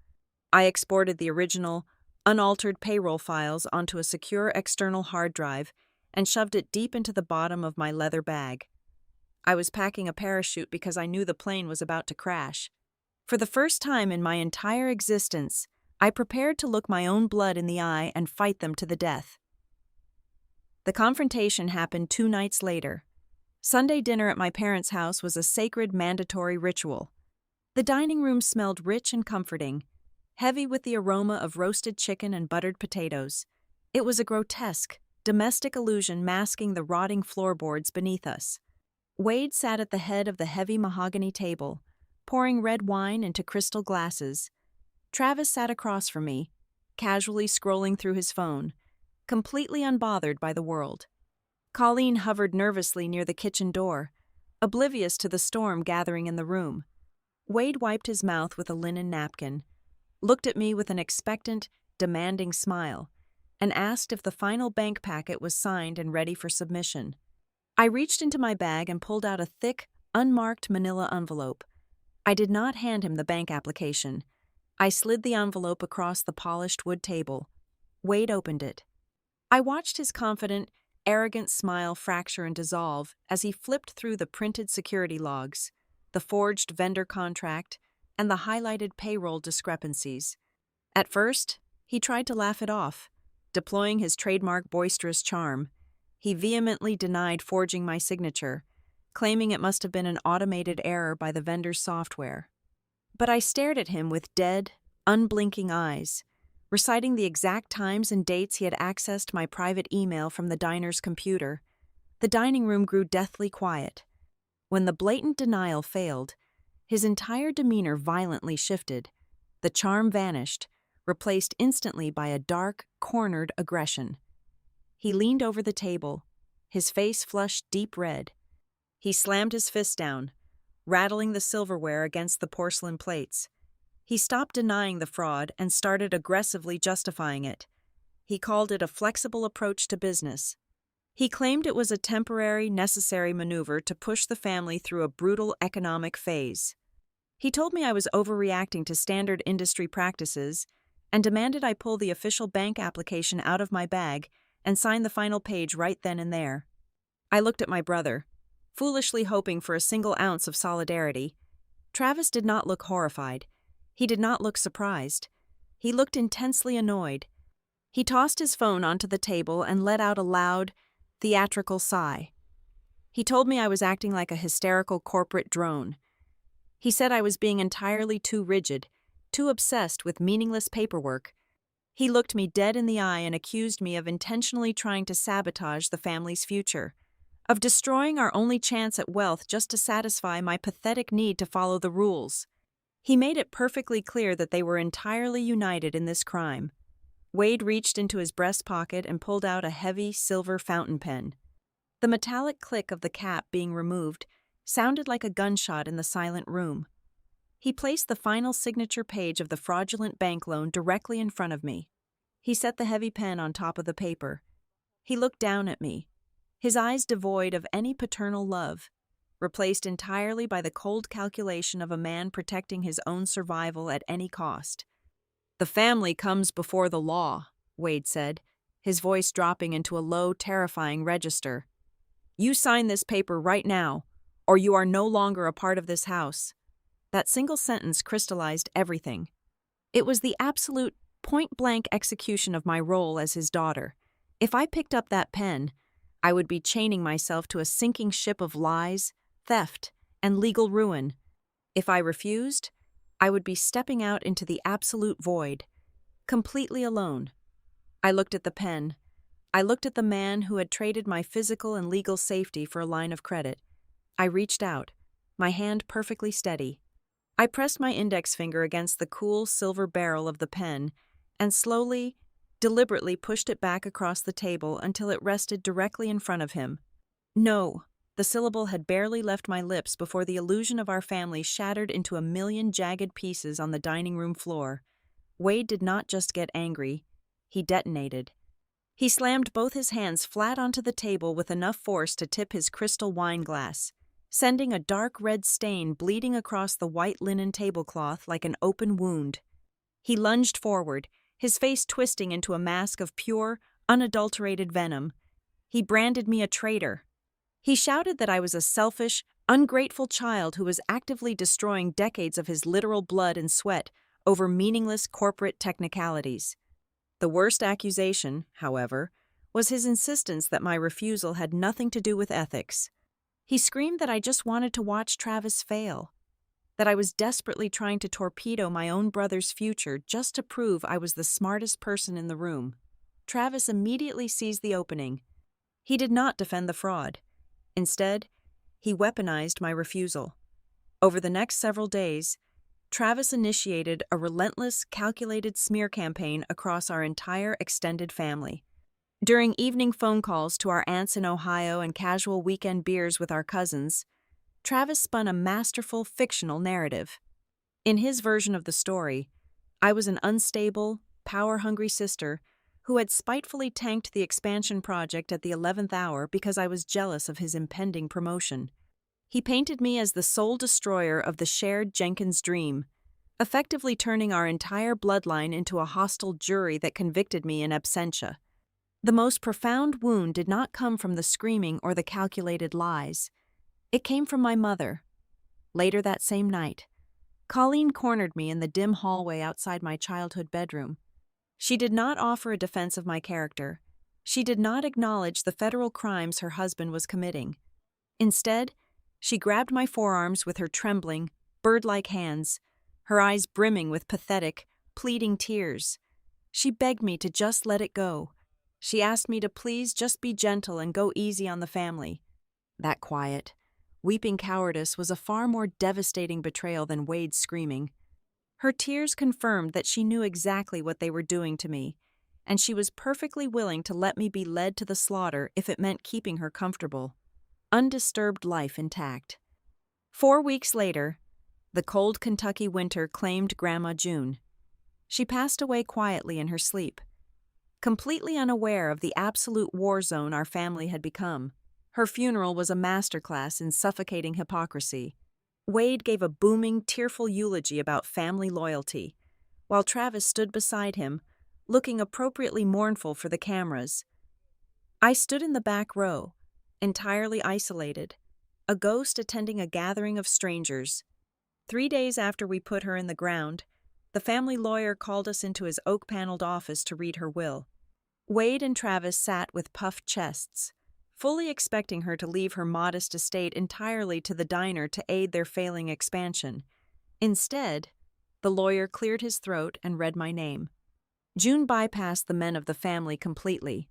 I exported the original, unaltered payroll files onto a secure external hard drive and shoved it deep into the bottom of my leather bag. I was packing a parachute because I knew the plane was about to crash. For the first time in my entire existence, I prepared to look my own blood in the eye and fight them to the death. The confrontation happened 2 nights later. Sunday dinner at my parents' house was a sacred, mandatory ritual. The dining room smelled rich and comforting, heavy with the aroma of roasted chicken and buttered potatoes. It was a grotesque, domestic illusion masking the rotting floorboards beneath us. Wade sat at the head of the heavy mahogany table, pouring red wine into crystal glasses. Travis sat across from me, casually scrolling through his phone, completely unbothered by the world. Colleen hovered nervously near the kitchen door, oblivious to the storm gathering in the room. Wade wiped his mouth with a linen napkin, looked at me with an expectant, demanding smile, and asked if the final bank packet was signed and ready for submission. I reached into my bag and pulled out a thick, unmarked manila envelope. I did not hand him the bank application. I slid the envelope across the polished wood table. Wade opened it. I watched his confident, arrogant smile fracture and dissolve as he flipped through the printed security logs, the forged vendor contract, and the highlighted payroll discrepancies. At first, he tried to laugh it off, deploying his trademark boisterous charm. He vehemently denied forging my signature, claiming it must have been an automated error by the vendor's software. But I stared at him with dead, unblinking eyes, reciting the exact times and dates he had accessed my private email from the diner's computer. The dining room grew deathly quiet. When the blatant denial failed, his entire demeanor violently shifted. The charm vanished, replaced instantly by a dark, cornered aggression. He leaned over the table, his face flushed deep red. He slammed his fist down, rattling the silverware against the porcelain plates. He stopped denying the fraud and started aggressively justifying it. He called it a flexible approach to business. He claimed it was a temporary, necessary maneuver to push the family through a brutal economic phase. He told me I was overreacting to standard industry practices and demanded I pull the official bank application out of my bag and sign the final page right then and there. I looked at my brother, foolishly hoping for a single ounce of solidarity. Travis did not look horrified. He did not look surprised. He looked intensely annoyed. He tossed his phone onto the table and let out a loud, theatrical sigh. He told me I was acting like a hysterical corporate drone. He said I was being entirely too rigid, too obsessed with meaningless paperwork. He looked me dead in the eye and accused me of intentionally trying to sabotage the family's future. of destroying our only chance at wealth just to satisfy my pathetic need to follow the rules. He made it perfectly clear that they were entirely united in this crime. Wade reached into his breast pocket and pulled out a heavy silver fountain pen. The metallic click of the cap being removed sounded like a gunshot in the silent room. He placed the final signature page of the fraudulent bank loan directly in front of me. He set the heavy pen on top of the paper. He looked down at me, his eyes devoid of any paternal love, replaced entirely by the cold calculation of a man protecting his own survival at any cost. "The family comes before the law," Wade said, his voice dropping into a low, terrifying register. "You sign this paper right now, or you are no longer a part of this house." That single sentence crystallized everything. It was the absolute, point-blank execution of my role as his daughter. If I picked up that pen, I would be chaining myself to a sinking ship of lies, theft, and legal ruin. If I refused, I would be stepping out into the absolute void, completely alone. I looked at the pen. I looked at the man who had traded my physical and legal safety for a line of credit. I reached out, my hand perfectly steady. I pressed my index finger against the cool silver barrel of the pen and slowly, deliberately pushed it back across the table until it rested directly in front of him. No, the syllable had barely left my lips before the illusion of our family shattered into a million jagged pieces on the dining room floor. Wade did not just get angry, he detonated. He slammed both his hands flat onto the table with enough force to tip his crystal wine glass, sending a dark red stain bleeding across the white linen tablecloth like an open wound. He lunged forward, his face twisting into a mask of pure, unadulterated venom. He branded me a traitor. He shouted that I was a selfish, ungrateful child who was actively destroying decades of his literal blood and sweat over meaningless corporate technicalities. The worst accusation, however, was his insistence that my refusal had nothing to do with ethics. He screamed that I just wanted to watch Travis fail, that I was desperately trying to torpedo my own brother's future just to prove I was the smartest person in the room. Travis immediately seized the opening. He did not defend the fraud. Instead, he weaponized my refusal. Over the next several days, Travis initiated a relentless, calculated smear campaign across our entire extended family. During evening phone calls to our aunts in Ohio and casual weekend beers with our cousins, Travis spun a masterful fictional narrative. In his version of the story, I was an unstable, power-hungry sister who had spitefully tanked the expansion project at the 11th hour because I was jealous of his impending promotion. He painted me as the sole destroyer of the shared Jenkins dream, effectively turning our entire bloodline into a hostile jury that convicted me in absentia. The most profound wound did not come from the screaming or the calculated lies. It came from my mother. Later that same night, Colleen cornered me in the dim hallway outside my childhood bedroom. She did not offer a defense of my character. She did not acknowledge the federal crimes her husband was committing. Instead, she grabbed my forearms with her trembling, bird-like hands, her eyes brimming with pathetic, pleading tears. She begged me to just let it go. She asked me to please just be gentle and go easy on the family. That quiet, weeping cowardice was a far more devastating betrayal than Wade's screaming. Her tears confirmed that she knew exactly what they were doing to me, and she was perfectly willing to let me be led to the slaughter if it meant keeping her comfortable. Undisturbed life intact. 4 weeks later, the cold Kentucky winter claimed Grandma June. She passed away quietly in her sleep, completely unaware of the absolute war zone our family had become. Her funeral was a masterclass in suffocating hypocrisy. Wade gave a booming, tearful eulogy about family loyalty, while Travis stood beside him, looking appropriately mournful for the cameras. I stood in the back row, entirely isolated, a ghost attending a gathering of strangers. 3 days after we put her in the ground, the family lawyer called us into his oak-paneled office to read her will. Wade and Travis sat with puffed chests, fully expecting her to leave her modest estate entirely to the diner to aid their failing expansion. Instead, the lawyer cleared his throat and read my name. June bypassed the men of the family completely.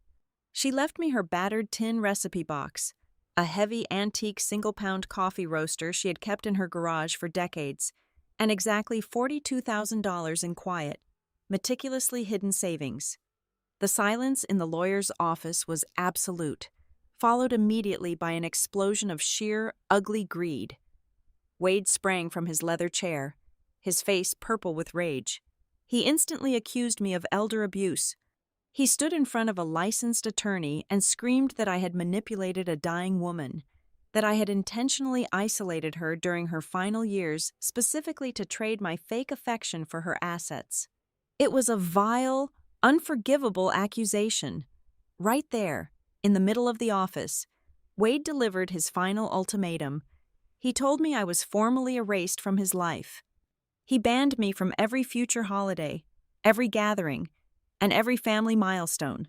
She left me her battered tin recipe box, a heavy antique single-pound coffee roaster she had kept in her garage for decades, and exactly $42,000 in quiet, meticulously hidden savings. The silence in the lawyer's office was absolute, followed immediately by an explosion of sheer, ugly greed. Wade sprang from his leather chair, his face purple with rage. He instantly accused me of elder abuse. He stood in front of a licensed attorney and screamed that I had manipulated a dying woman, that I had intentionally isolated her during her final years specifically to trade my fake affection for her assets. It was a vile, unforgivable accusation. Right there, in the middle of the office, Wade delivered his final ultimatum. He told me I was formally erased from his life. He banned me from every future holiday, every gathering, and every family milestone.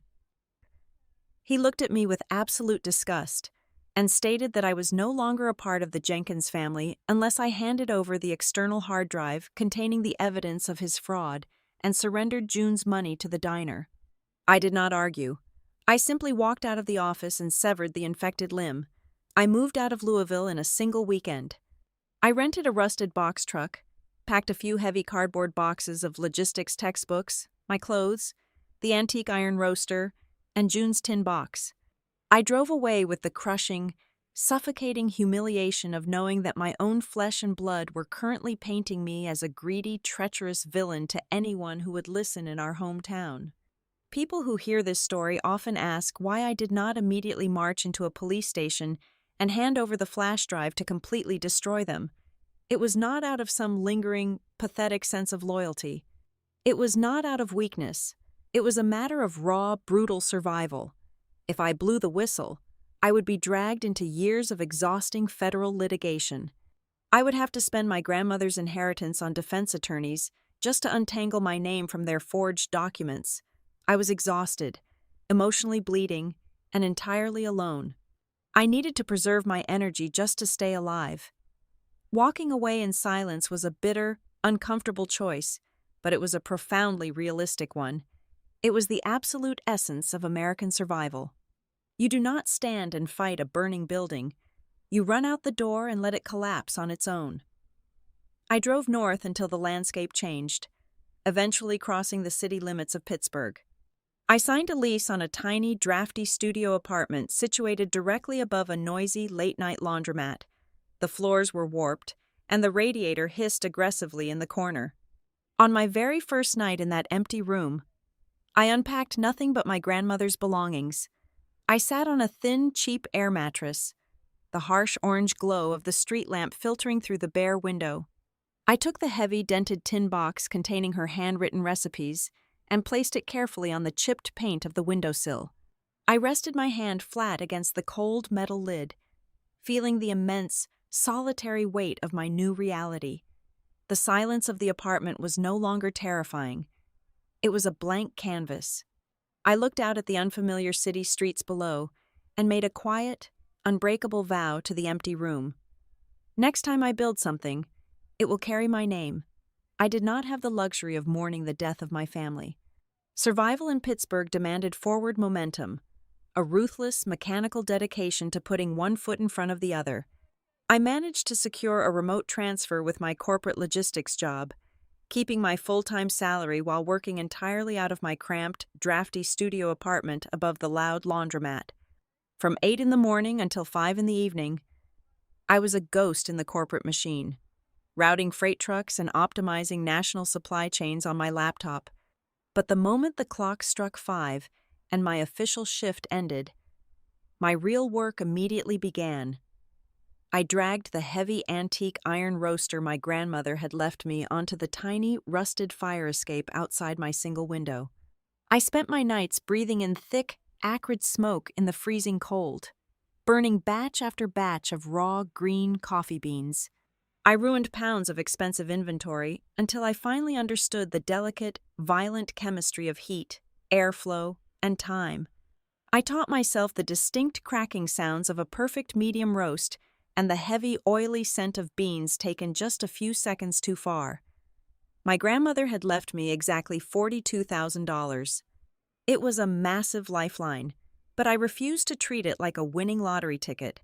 He looked at me with absolute disgust and stated that I was no longer a part of the Jenkins family unless I handed over the external hard drive containing the evidence of his fraud and surrendered June's money to the diner. I did not argue. I simply walked out of the office and severed the infected limb. I moved out of Louisville in a single weekend. I rented a rusted box truck, packed a few heavy cardboard boxes of logistics textbooks, my clothes, the antique iron roaster, and June's tin box. I drove away with the crushing, suffocating humiliation of knowing that my own flesh and blood were currently painting me as a greedy, treacherous villain to anyone who would listen in our hometown. People who hear this story often ask why I did not immediately march into a police station and hand over the flash drive to completely destroy them. It was not out of some lingering, pathetic sense of loyalty. It was not out of weakness. It was a matter of raw, brutal survival. If I blew the whistle, I would be dragged into years of exhausting federal litigation. I would have to spend my grandmother's inheritance on defense attorneys just to untangle my name from their forged documents. I was exhausted, emotionally bleeding, and entirely alone. I needed to preserve my energy just to stay alive. Walking away in silence was a bitter, uncomfortable choice, but it was a profoundly realistic one. It was the absolute essence of American survival. You do not stand and fight a burning building. You run out the door and let it collapse on its own. I drove north until the landscape changed, eventually crossing the city limits of Pittsburgh. I signed a lease on a tiny, drafty studio apartment situated directly above a noisy, late-night laundromat. The floors were warped, and the radiator hissed aggressively in the corner. On my very first night in that empty room, I unpacked nothing but my grandmother's belongings. I sat on a thin, cheap air mattress, the harsh orange glow of the street lamp filtering through the bare window. I took the heavy, dented tin box containing her handwritten recipes and placed it carefully on the chipped paint of the windowsill. I rested my hand flat against the cold metal lid, feeling the immense, solitary weight of my new reality. The silence of the apartment was no longer terrifying. It was a blank canvas. I looked out at the unfamiliar city streets below and made a quiet, unbreakable vow to the empty room. Next time I build something, it will carry my name. I did not have the luxury of mourning the death of my family. Survival in Pittsburgh demanded forward momentum, a ruthless, mechanical dedication to putting one foot in front of the other. I managed to secure a remote transfer with my corporate logistics job, keeping my full-time salary while working entirely out of my cramped, drafty studio apartment above the loud laundromat. From 8 in the morning until 5 in the evening, I was a ghost in the corporate machine, routing freight trucks and optimizing national supply chains on my laptop. But the moment the clock struck 5 and my official shift ended, my real work immediately began. I dragged the heavy antique iron roaster my grandmother had left me onto the tiny, rusted fire escape outside my single window. I spent my nights breathing in thick, acrid smoke in the freezing cold, burning batch after batch of raw, green coffee beans. I ruined pounds of expensive inventory until I finally understood the delicate, violent chemistry of heat, airflow, and time. I taught myself the distinct cracking sounds of a perfect medium roast and the heavy, oily scent of beans taken just a few seconds too far. My grandmother had left me exactly $42,000. It was a massive lifeline, but I refused to treat it like a winning lottery ticket.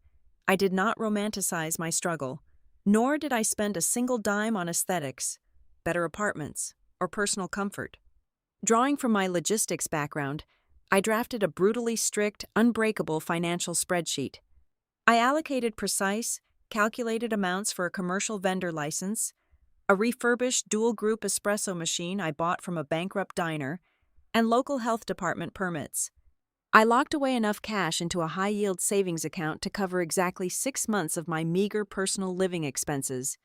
I did not romanticize my struggle, nor did I spend a single dime on aesthetics, better apartments, or personal comfort. Drawing from my logistics background, I drafted a brutally strict, unbreakable financial spreadsheet. I allocated precise, calculated amounts for a commercial vendor license, a refurbished dual-group espresso machine I bought from a bankrupt diner, and local health department permits. I locked away enough cash into a high-yield savings account to cover exactly 6 months of my meager personal living expenses.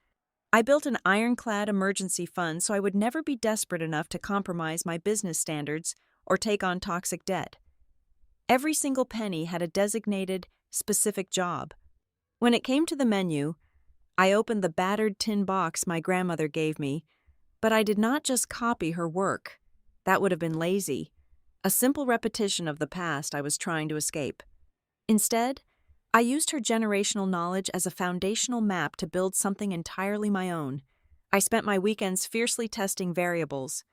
I built an ironclad emergency fund so I would never be desperate enough to compromise my business standards or take on toxic debt. Every single penny had a designated, specific job. When it came to the menu, I opened the battered tin box my grandmother gave me, but I did not just copy her work. That would have been lazy, a simple repetition of the past I was trying to escape. Instead, I used her generational knowledge as a foundational map to build something entirely my own. I spent my weekends fiercely testing variables.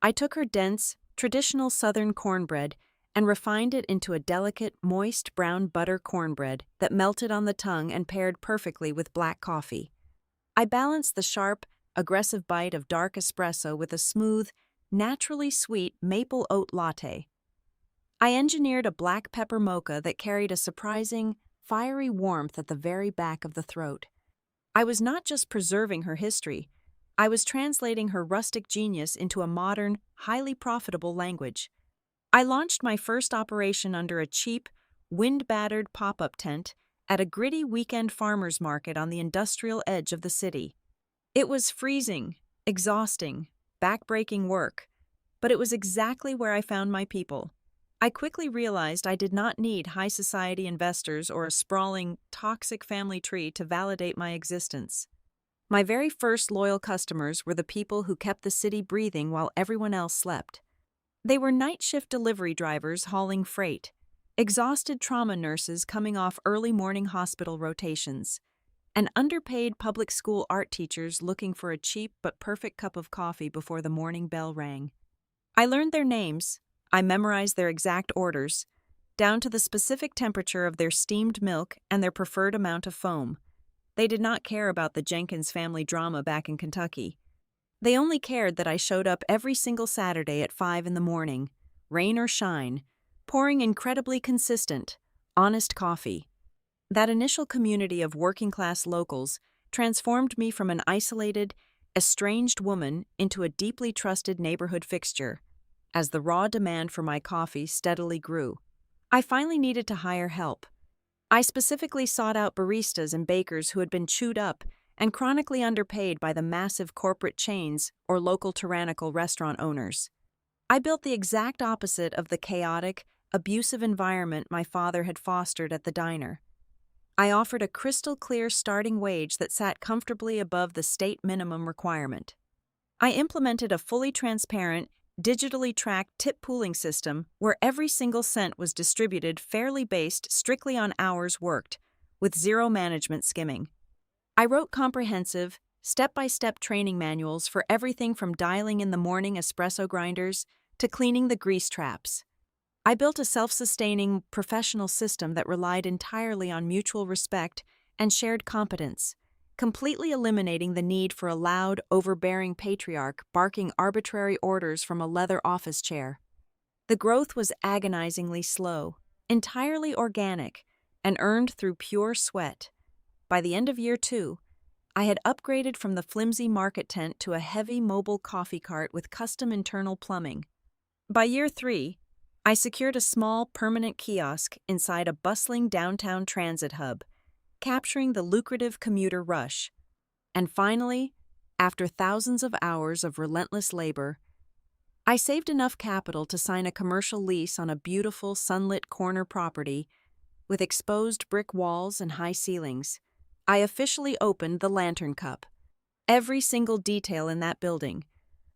I took her dense, traditional Southern cornbread and refined it into a delicate, moist brown butter cornbread that melted on the tongue and paired perfectly with black coffee. I balanced the sharp, aggressive bite of dark espresso with a smooth, naturally sweet maple oat latte. I engineered a black pepper mocha that carried a surprising, fiery warmth at the very back of the throat. I was not just preserving her history, I was translating her rustic genius into a modern, highly profitable language. I launched my first operation under a cheap, wind-battered pop-up tent at a gritty weekend farmers market on the industrial edge of the city. It was freezing, exhausting, back-breaking work, but it was exactly where I found my people. I quickly realized I did not need high society investors or a sprawling, toxic family tree to validate my existence. My very first loyal customers were the people who kept the city breathing while everyone else slept. They were night shift delivery drivers hauling freight, exhausted trauma nurses coming off early morning hospital rotations, and underpaid public school art teachers looking for a cheap but perfect cup of coffee before the morning bell rang. I learned their names, I memorized their exact orders, down to the specific temperature of their steamed milk and their preferred amount of foam. They did not care about the Jenkins family drama back in Kentucky. They only cared that I showed up every single Saturday at 5 in the morning, rain or shine, pouring incredibly consistent, honest coffee. That initial community of working-class locals transformed me from an isolated, estranged woman into a deeply trusted neighborhood fixture. As the raw demand for my coffee steadily grew, I finally needed to hire help. I specifically sought out baristas and bakers who had been chewed up and chronically underpaid by the massive corporate chains or local tyrannical restaurant owners. I built the exact opposite of the chaotic, abusive environment my father had fostered at the diner. I offered a crystal-clear starting wage that sat comfortably above the state minimum requirement. I implemented a fully transparent, digitally tracked tip pooling system where every single cent was distributed fairly based strictly on hours worked, with zero management skimming. I wrote comprehensive, step-by-step training manuals for everything from dialing in the morning espresso grinders to cleaning the grease traps. I built a self-sustaining, professional system that relied entirely on mutual respect and shared competence, completely eliminating the need for a loud, overbearing patriarch barking arbitrary orders from a leather office chair. The growth was agonizingly slow, entirely organic, and earned through pure sweat. By the end of year 2, I had upgraded from the flimsy market tent to a heavy mobile coffee cart with custom internal plumbing. By year 3, I secured a small, permanent kiosk inside a bustling downtown transit hub, capturing the lucrative commuter rush. And finally, after thousands of hours of relentless labor, I saved enough capital to sign a commercial lease on a beautiful, sunlit corner property with exposed brick walls and high ceilings. I officially opened the Lantern Cup. Every single detail in that building,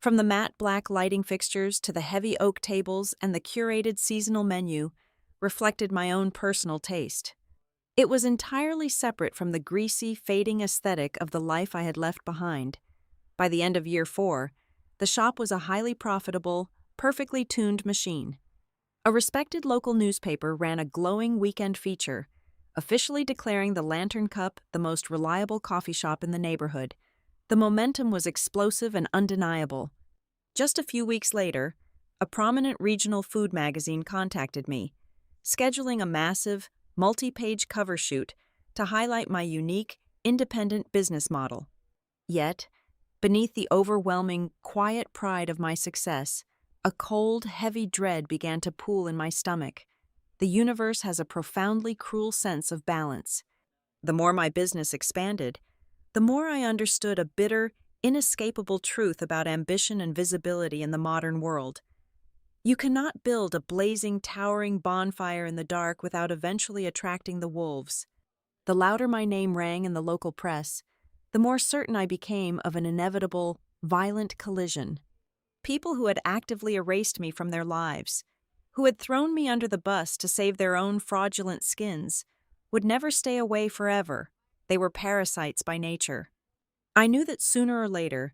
from the matte black lighting fixtures to the heavy oak tables and the curated seasonal menu, reflected my own personal taste. It was entirely separate from the greasy, fading aesthetic of the life I had left behind. By the end of year 4, the shop was a highly profitable, perfectly tuned machine. A respected local newspaper ran a glowing weekend feature, officially declaring the Lantern Cup the most reliable coffee shop in the neighborhood. The momentum was explosive and undeniable. Just a few weeks later, a prominent regional food magazine contacted me, scheduling a massive, multi-page cover shoot to highlight my unique, independent business model. Yet, beneath the overwhelming, quiet pride of my success, a cold, heavy dread began to pool in my stomach. The universe has a profoundly cruel sense of balance. The more my business expanded, the more I understood a bitter, inescapable truth about ambition and visibility in the modern world. You cannot build a blazing, towering bonfire in the dark without eventually attracting the wolves. The louder my name rang in the local press, the more certain I became of an inevitable, violent collision. People who had actively erased me from their lives, who had thrown me under the bus to save their own fraudulent skins, would never stay away forever. They were parasites by nature. I knew that sooner or later,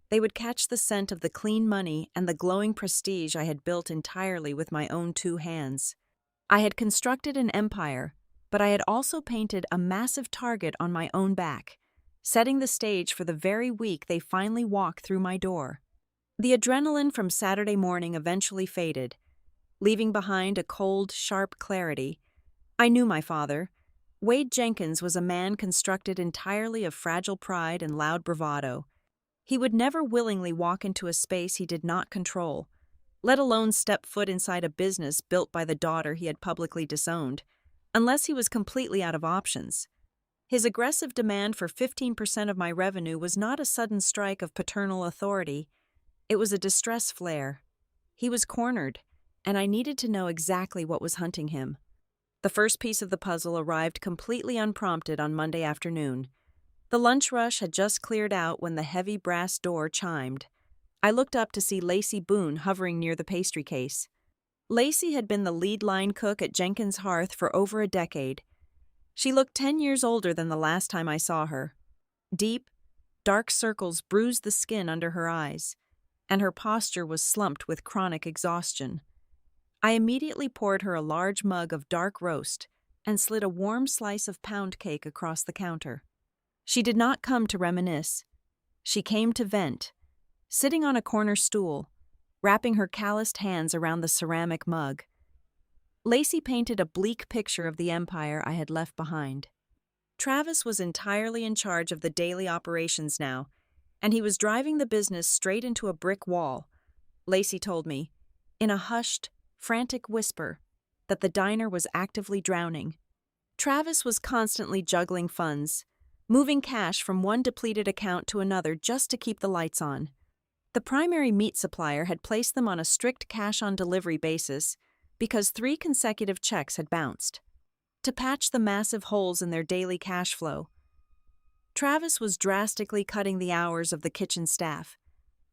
they would catch the scent of the clean money and the glowing prestige I had built entirely with my own two hands. I had constructed an empire, but I had also painted a massive target on my own back, setting the stage for the very week they finally walked through my door. The adrenaline from Saturday morning eventually faded, leaving behind a cold, sharp clarity. I knew my father. Wade Jenkins was a man constructed entirely of fragile pride and loud bravado. He would never willingly walk into a space he did not control, let alone step foot inside a business built by the daughter he had publicly disowned, unless he was completely out of options. His aggressive demand for 15% of my revenue was not a sudden strike of paternal authority. It was a distress flare. He was cornered, and I needed to know exactly what was hunting him. The first piece of the puzzle arrived completely unprompted on Monday afternoon. The lunch rush had just cleared out when the heavy brass door chimed. I looked up to see Lacey Boone hovering near the pastry case. Lacey had been the lead line cook at Jenkins Hearth for over a decade. She looked 10 years older than the last time I saw her. Deep, dark circles bruised the skin under her eyes, and her posture was slumped with chronic exhaustion. I immediately poured her a large mug of dark roast and slid a warm slice of pound cake across the counter. She did not come to reminisce. She came to vent, sitting on a corner stool, wrapping her calloused hands around the ceramic mug. Lacey painted a bleak picture of the empire I had left behind. Travis was entirely in charge of the daily operations now, and he was driving the business straight into a brick wall. Lacey told me, in a hushed, frantic whisper, that the diner was actively drowning. Travis was constantly juggling funds, moving cash from one depleted account to another just to keep the lights on. The primary meat supplier had placed them on a strict cash-on-delivery basis because 3 consecutive checks had bounced. To patch the massive holes in their daily cash flow, Travis was drastically cutting the hours of the kitchen staff,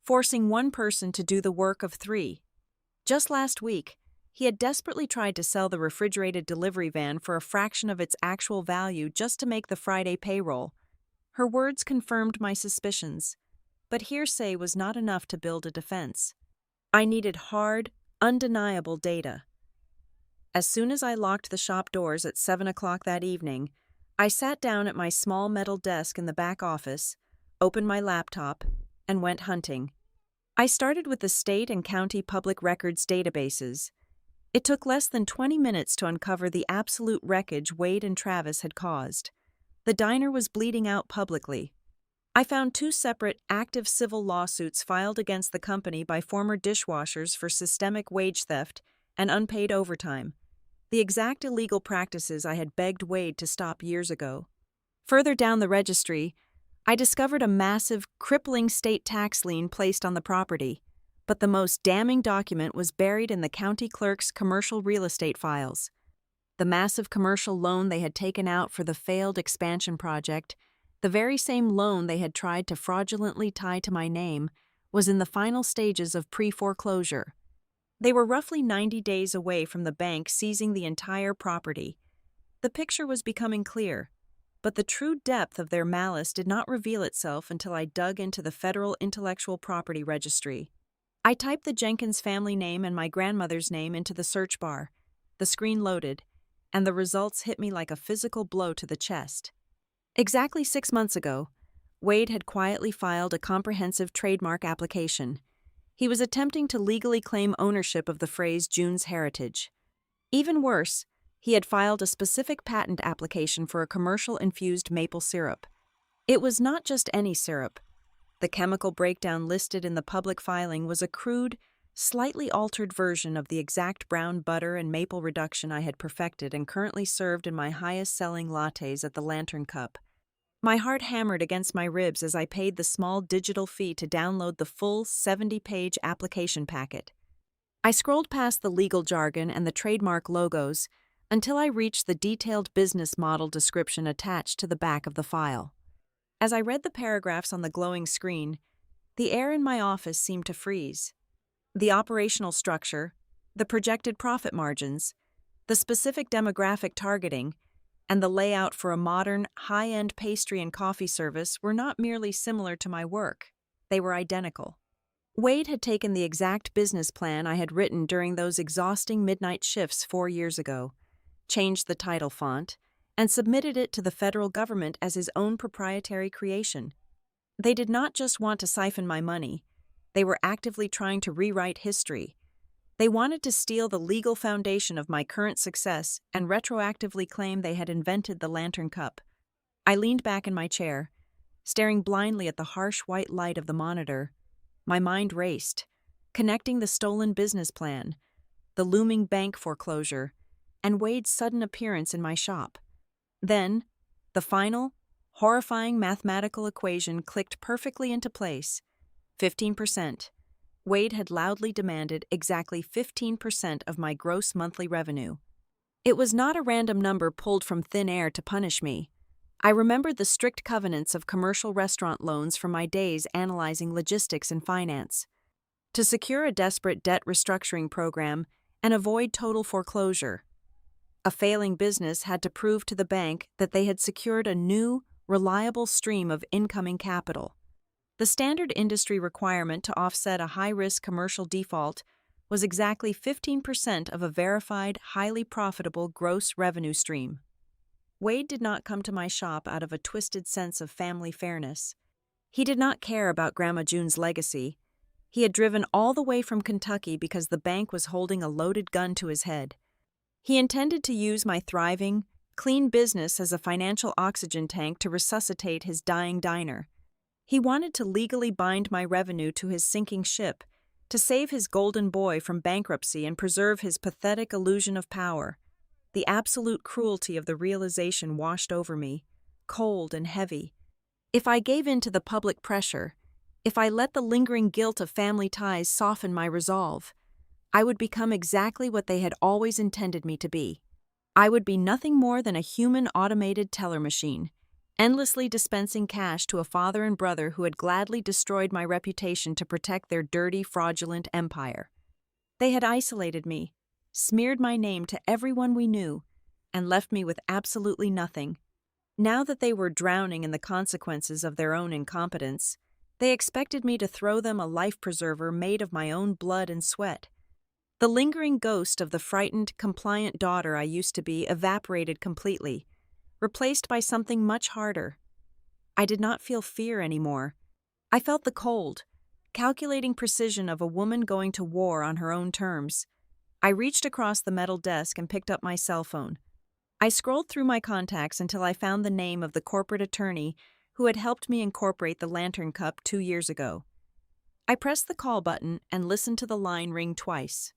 forcing one person to do the work of 3. Just last week, he had desperately tried to sell the refrigerated delivery van for a fraction of its actual value just to make the Friday payroll. Her words confirmed my suspicions, but hearsay was not enough to build a defense. I needed hard, undeniable data. As soon as I locked the shop doors at 7 o'clock that evening, I sat down at my small metal desk in the back office, opened my laptop, and went hunting. I started with the state and county public records databases. It took less than 20 minutes to uncover the absolute wreckage Wade and Travis had caused. The diner was bleeding out publicly. I found 2 separate, active civil lawsuits filed against the company by former dishwashers for systemic wage theft and unpaid overtime, the exact illegal practices I had begged Wade to stop years ago. Further down the registry, I discovered a massive, crippling state tax lien placed on the property, but the most damning document was buried in the county clerk's commercial real estate files. The massive commercial loan they had taken out for the failed expansion project, the very same loan they had tried to fraudulently tie to my name, was in the final stages of pre-foreclosure. They were roughly 90 days away from the bank seizing the entire property. The picture was becoming clear, but the true depth of their malice did not reveal itself until I dug into the Federal Intellectual Property Registry. I typed the Jenkins family name and my grandmother's name into the search bar. The screen loaded, and the results hit me like a physical blow to the chest. Exactly 6 months ago, Wade had quietly filed a comprehensive trademark application. He was attempting to legally claim ownership of the phrase June's heritage. Even worse, he had filed a specific patent application for a commercial-infused maple syrup. It was not just any syrup. The chemical breakdown listed in the public filing was a crude, slightly altered version of the exact brown butter and maple reduction I had perfected and currently served in my highest-selling lattes at the Lantern Cup. My heart hammered against my ribs as I paid the small digital fee to download the full 70-page application packet. I scrolled past the legal jargon and the trademark logos until I reached the detailed business model description attached to the back of the file. As I read the paragraphs on the glowing screen, the air in my office seemed to freeze. The operational structure, the projected profit margins, the specific demographic targeting, and the layout for a modern, high-end pastry and coffee service were not merely similar to my work, they were identical. Wade had taken the exact business plan I had written during those exhausting midnight shifts 4 years ago, changed the title font, and submitted it to the federal government as his own proprietary creation. They did not just want to siphon my money, they were actively trying to rewrite history. They wanted to steal the legal foundation of my current success and retroactively claim they had invented the Lantern Cup. I leaned back in my chair, staring blindly at the harsh white light of the monitor. My mind raced, connecting the stolen business plan, the looming bank foreclosure, and Wade's sudden appearance in my shop. Then, the final, horrifying mathematical equation clicked perfectly into place. 15%. Wade had loudly demanded exactly 15% of my gross monthly revenue. It was not a random number pulled from thin air to punish me. I remembered the strict covenants of commercial restaurant loans from my days analyzing logistics and finance. To secure a desperate debt restructuring program and avoid total foreclosure, a failing business had to prove to the bank that they had secured a new, reliable stream of incoming capital. The standard industry requirement to offset a high-risk commercial default was exactly 15% of a verified, highly profitable gross revenue stream. Wade did not come to my shop out of a twisted sense of family fairness. He did not care about Grandma June's legacy. He had driven all the way from Kentucky because the bank was holding a loaded gun to his head. He intended to use my thriving, clean business as a financial oxygen tank to resuscitate his dying diner. He wanted to legally bind my revenue to his sinking ship, to save his golden boy from bankruptcy and preserve his pathetic illusion of power. The absolute cruelty of the realization washed over me, cold and heavy. If I gave in to the public pressure, if I let the lingering guilt of family ties soften my resolve, I would become exactly what they had always intended me to be. I would be nothing more than a human automated teller machine, endlessly dispensing cash to a father and brother who had gladly destroyed my reputation to protect their dirty, fraudulent empire. They had isolated me, smeared my name to everyone we knew, and left me with absolutely nothing. Now that they were drowning in the consequences of their own incompetence, they expected me to throw them a life preserver made of my own blood and sweat. The lingering ghost of the frightened, compliant daughter I used to be evaporated completely, replaced by something much harder. I did not feel fear anymore. I felt the cold, calculating precision of a woman going to war on her own terms. I reached across the metal desk and picked up my cell phone. I scrolled through my contacts until I found the name of the corporate attorney who had helped me incorporate the Lantern Cup 2 years ago. I pressed the call button and listened to the line ring twice.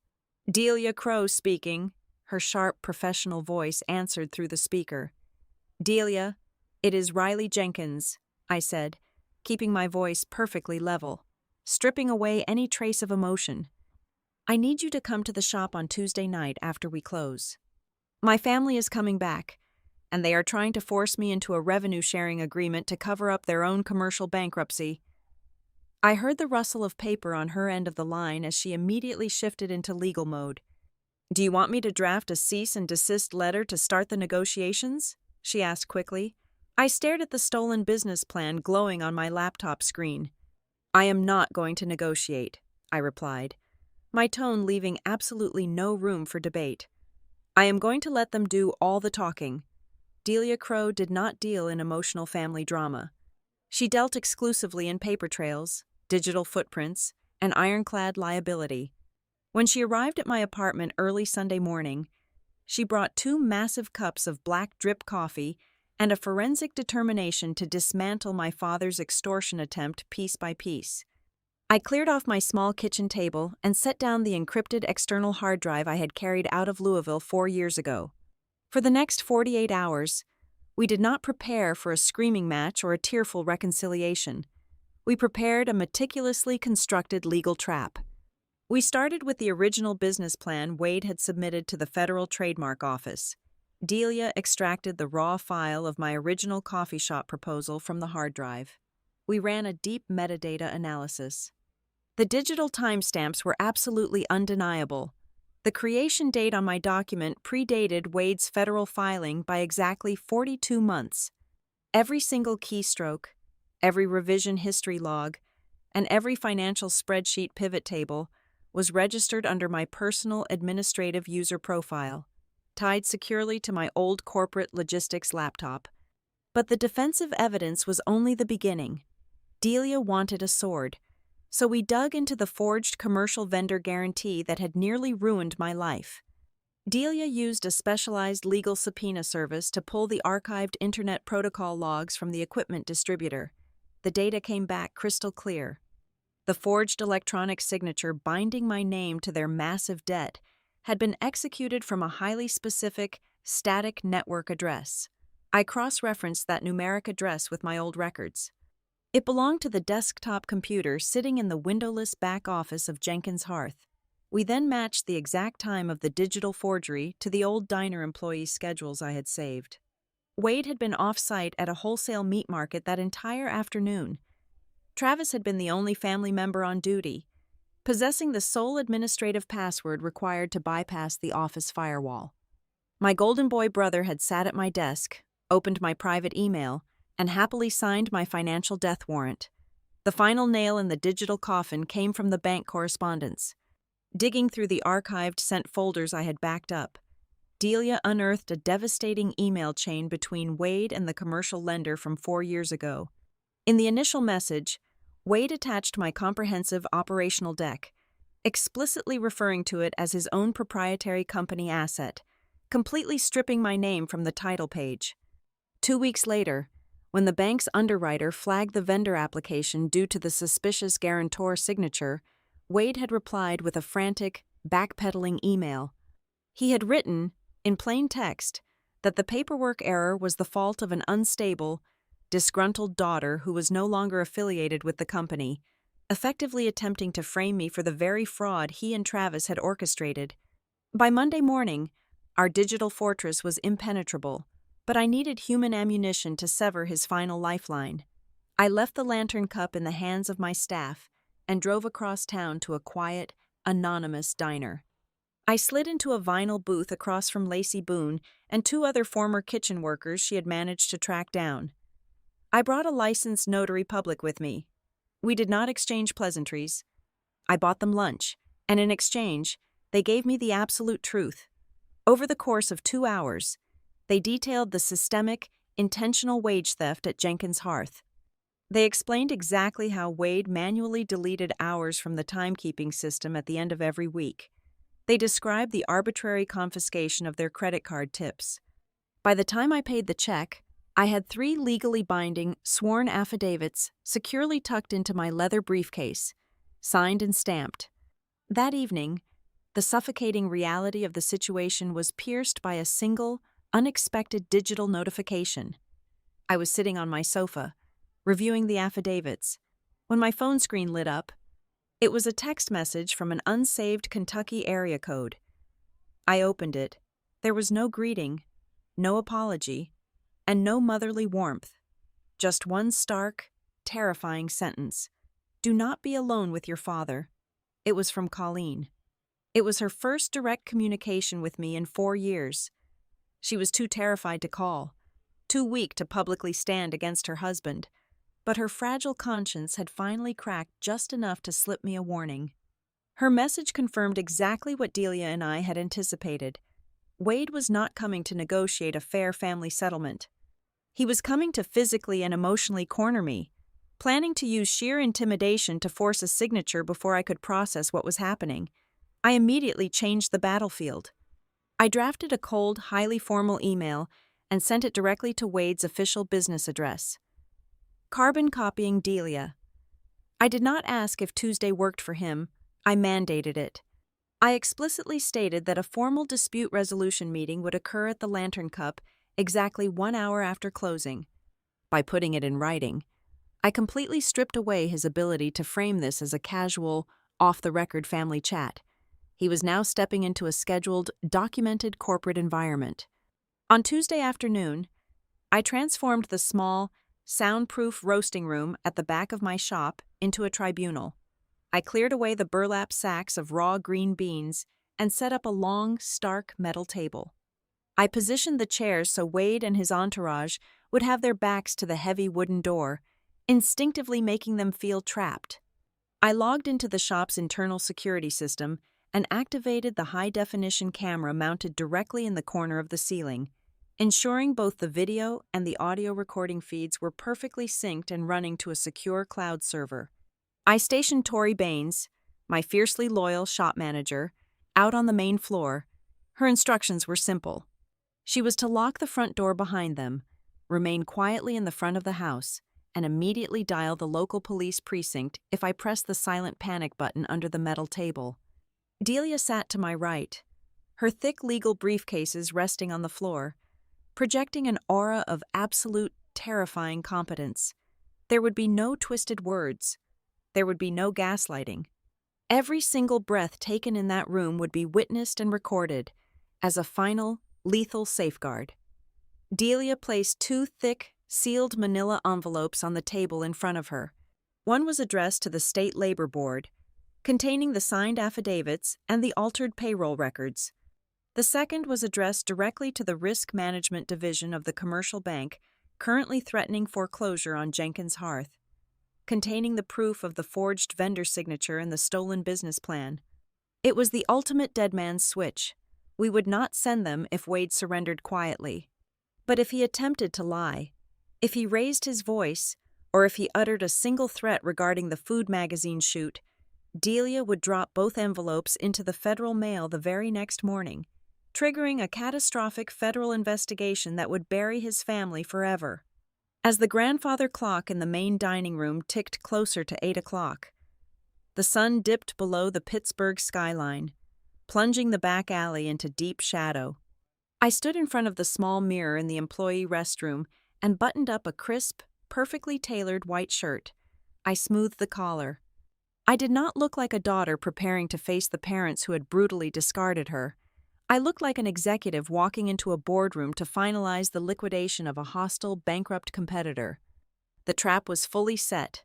Delia Crow speaking, her sharp professional voice answered through the speaker. Delia, it is Riley Jenkins, I said, keeping my voice perfectly level, stripping away any trace of emotion. I need you to come to the shop on Tuesday night after we close. My family is coming back, and they are trying to force me into a revenue-sharing agreement to cover up their own commercial bankruptcy. I heard the rustle of paper on her end of the line as she immediately shifted into legal mode. Do you want me to draft a cease and desist letter to start the negotiations? She asked quickly. I stared at the stolen business plan glowing on my laptop screen. I am not going to negotiate, I replied, my tone leaving absolutely no room for debate. I am going to let them do all the talking. Delia Crow did not deal in emotional family drama. She dealt exclusively in paper trails, digital footprints, and ironclad liability. When she arrived at my apartment early Sunday morning, she brought 2 massive cups of black drip coffee and a forensic determination to dismantle my father's extortion attempt piece by piece. I cleared off my small kitchen table and set down the encrypted external hard drive I had carried out of Louisville 4 years ago. For the next 48 hours, we did not prepare for a screaming match or a tearful reconciliation. We prepared a meticulously constructed legal trap. We started with the original business plan Wade had submitted to the Federal Trademark Office. Delia extracted the raw file of my original coffee shop proposal from the hard drive. We ran a deep metadata analysis. The digital timestamps were absolutely undeniable. The creation date on my document predated Wade's federal filing by exactly 42 months. Every single keystroke, every revision history log, and every financial spreadsheet pivot table was registered under my personal administrative user profile, tied securely to my old corporate logistics laptop. But the defensive evidence was only the beginning. Delia wanted a sword, so we dug into the forged commercial vendor guarantee that had nearly ruined my life. Delia used a specialized legal subpoena service to pull the archived Internet Protocol logs from the equipment distributor. The data came back crystal clear. The forged electronic signature binding my name to their massive debt had been executed from a highly specific, static network address. I cross-referenced that numeric address with my old records. It belonged to the desktop computer sitting in the windowless back office of Jenkins Hearth. We then matched the exact time of the digital forgery to the old diner employees' schedules I had saved. Wade had been off-site at a wholesale meat market that entire afternoon. Travis had been the only family member on duty, possessing the sole administrative password required to bypass the office firewall. My golden boy brother had sat at my desk, opened my private email, and happily signed my financial death warrant. The final nail in the digital coffin came from the bank correspondence. Digging through the archived sent folders I had backed up, Delia unearthed a devastating email chain between Wade and the commercial lender from 4 years ago. In the initial message, Wade attached my comprehensive operational deck, explicitly referring to it as his own proprietary company asset, completely stripping my name from the title page. 2 weeks later, when the bank's underwriter flagged the vendor application due to the suspicious guarantor signature, Wade had replied with a frantic, backpedaling email. He had written, in plain text, that the paperwork error was the fault of an unstable, disgruntled daughter who was no longer affiliated with the company, effectively attempting to frame me for the very fraud he and Travis had orchestrated. By Monday morning, our digital fortress was impenetrable, but I needed human ammunition to sever his final lifeline. I left the lantern cup in the hands of my staff and drove across town to a quiet, anonymous diner. I slid into a vinyl booth across from Lacey Boone and 2 other former kitchen workers she had managed to track down. I brought a licensed notary public with me. We did not exchange pleasantries. I bought them lunch, and in exchange, they gave me the absolute truth. Over the course of 2 hours, they detailed the systemic, intentional wage theft at Jenkins Hearth. They explained exactly how Wade manually deleted hours from the timekeeping system at the end of every week. They described the arbitrary confiscation of their credit card tips. By the time I paid the check, I had 3 legally binding, sworn affidavits securely tucked into my leather briefcase, signed and stamped. That evening, the suffocating reality of the situation was pierced by a single, unexpected digital notification. I was sitting on my sofa, reviewing the affidavits, when my phone screen lit up. It was a text message from an unsaved Kentucky area code. I opened it. There was no greeting, no apology, and no motherly warmth. Just one stark, terrifying sentence. Do not be alone with your father. It was from Colleen. It was her first direct communication with me in 4 years. She was too terrified to call, too weak to publicly stand against her husband, but her fragile conscience had finally cracked just enough to slip me a warning. Her message confirmed exactly what Delia and I had anticipated. Wade was not coming to negotiate a fair family settlement. He was coming to physically and emotionally corner me, planning to use sheer intimidation to force a signature before I could process what was happening. I immediately changed the battlefield. I drafted a cold, highly formal email and sent it directly to Wade's official business address. Carbon copying Delia. I did not ask if Tuesday worked for him. I mandated it. I explicitly stated that a formal dispute resolution meeting would occur at the Lantern Cup exactly 1 hour after closing. By putting it in writing, I completely stripped away his ability to frame this as a casual, off-the-record family chat. He was now stepping into a scheduled, documented corporate environment. On Tuesday afternoon, I transformed the small, soundproof roasting room at the back of my shop into a tribunal. I cleared away the burlap sacks of raw green beans and set up a long, stark metal table. I positioned the chairs so Wade and his entourage would have their backs to the heavy wooden door, instinctively making them feel trapped. I logged into the shop's internal security system and activated the high-definition camera mounted directly in the corner of the ceiling, ensuring both the video and the audio recording feeds were perfectly synced and running to a secure cloud server. I stationed Tori Baines, my fiercely loyal shop manager, out on the main floor. Her instructions were simple. She was to lock the front door behind them, remain quietly in the front of the house, and immediately dial the local police precinct if I pressed the silent panic button under the metal table. Delia sat to my right, her thick legal briefcases resting on the floor, projecting an aura of absolute, terrifying competence. There would be no twisted words. There would be no gaslighting. Every single breath taken in that room would be witnessed and recorded as a final, lethal safeguard. Delia placed 2 thick, sealed manila envelopes on the table in front of her. One was addressed to the State Labor Board, containing the signed affidavits and the altered payroll records. The second was addressed directly to the Risk Management Division of the commercial bank currently threatening foreclosure on Jenkins Hearth, containing the proof of the forged vendor signature and the stolen business plan. It was the ultimate dead man's switch. We would not send them if Wade surrendered quietly. But if he attempted to lie, if he raised his voice, or if he uttered a single threat regarding the food magazine shoot, Delia would drop both envelopes into the federal mail the very next morning, triggering a catastrophic federal investigation that would bury his family forever. As the grandfather clock in the main dining room ticked closer to 8 o'clock, the sun dipped below the Pittsburgh skyline, plunging the back alley into deep shadow. I stood in front of the small mirror in the employee restroom and buttoned up a crisp, perfectly tailored white shirt. I smoothed the collar. I did not look like a daughter preparing to face the parents who had brutally discarded her. I looked like an executive walking into a boardroom to finalize the liquidation of a hostile, bankrupt competitor. The trap was fully set,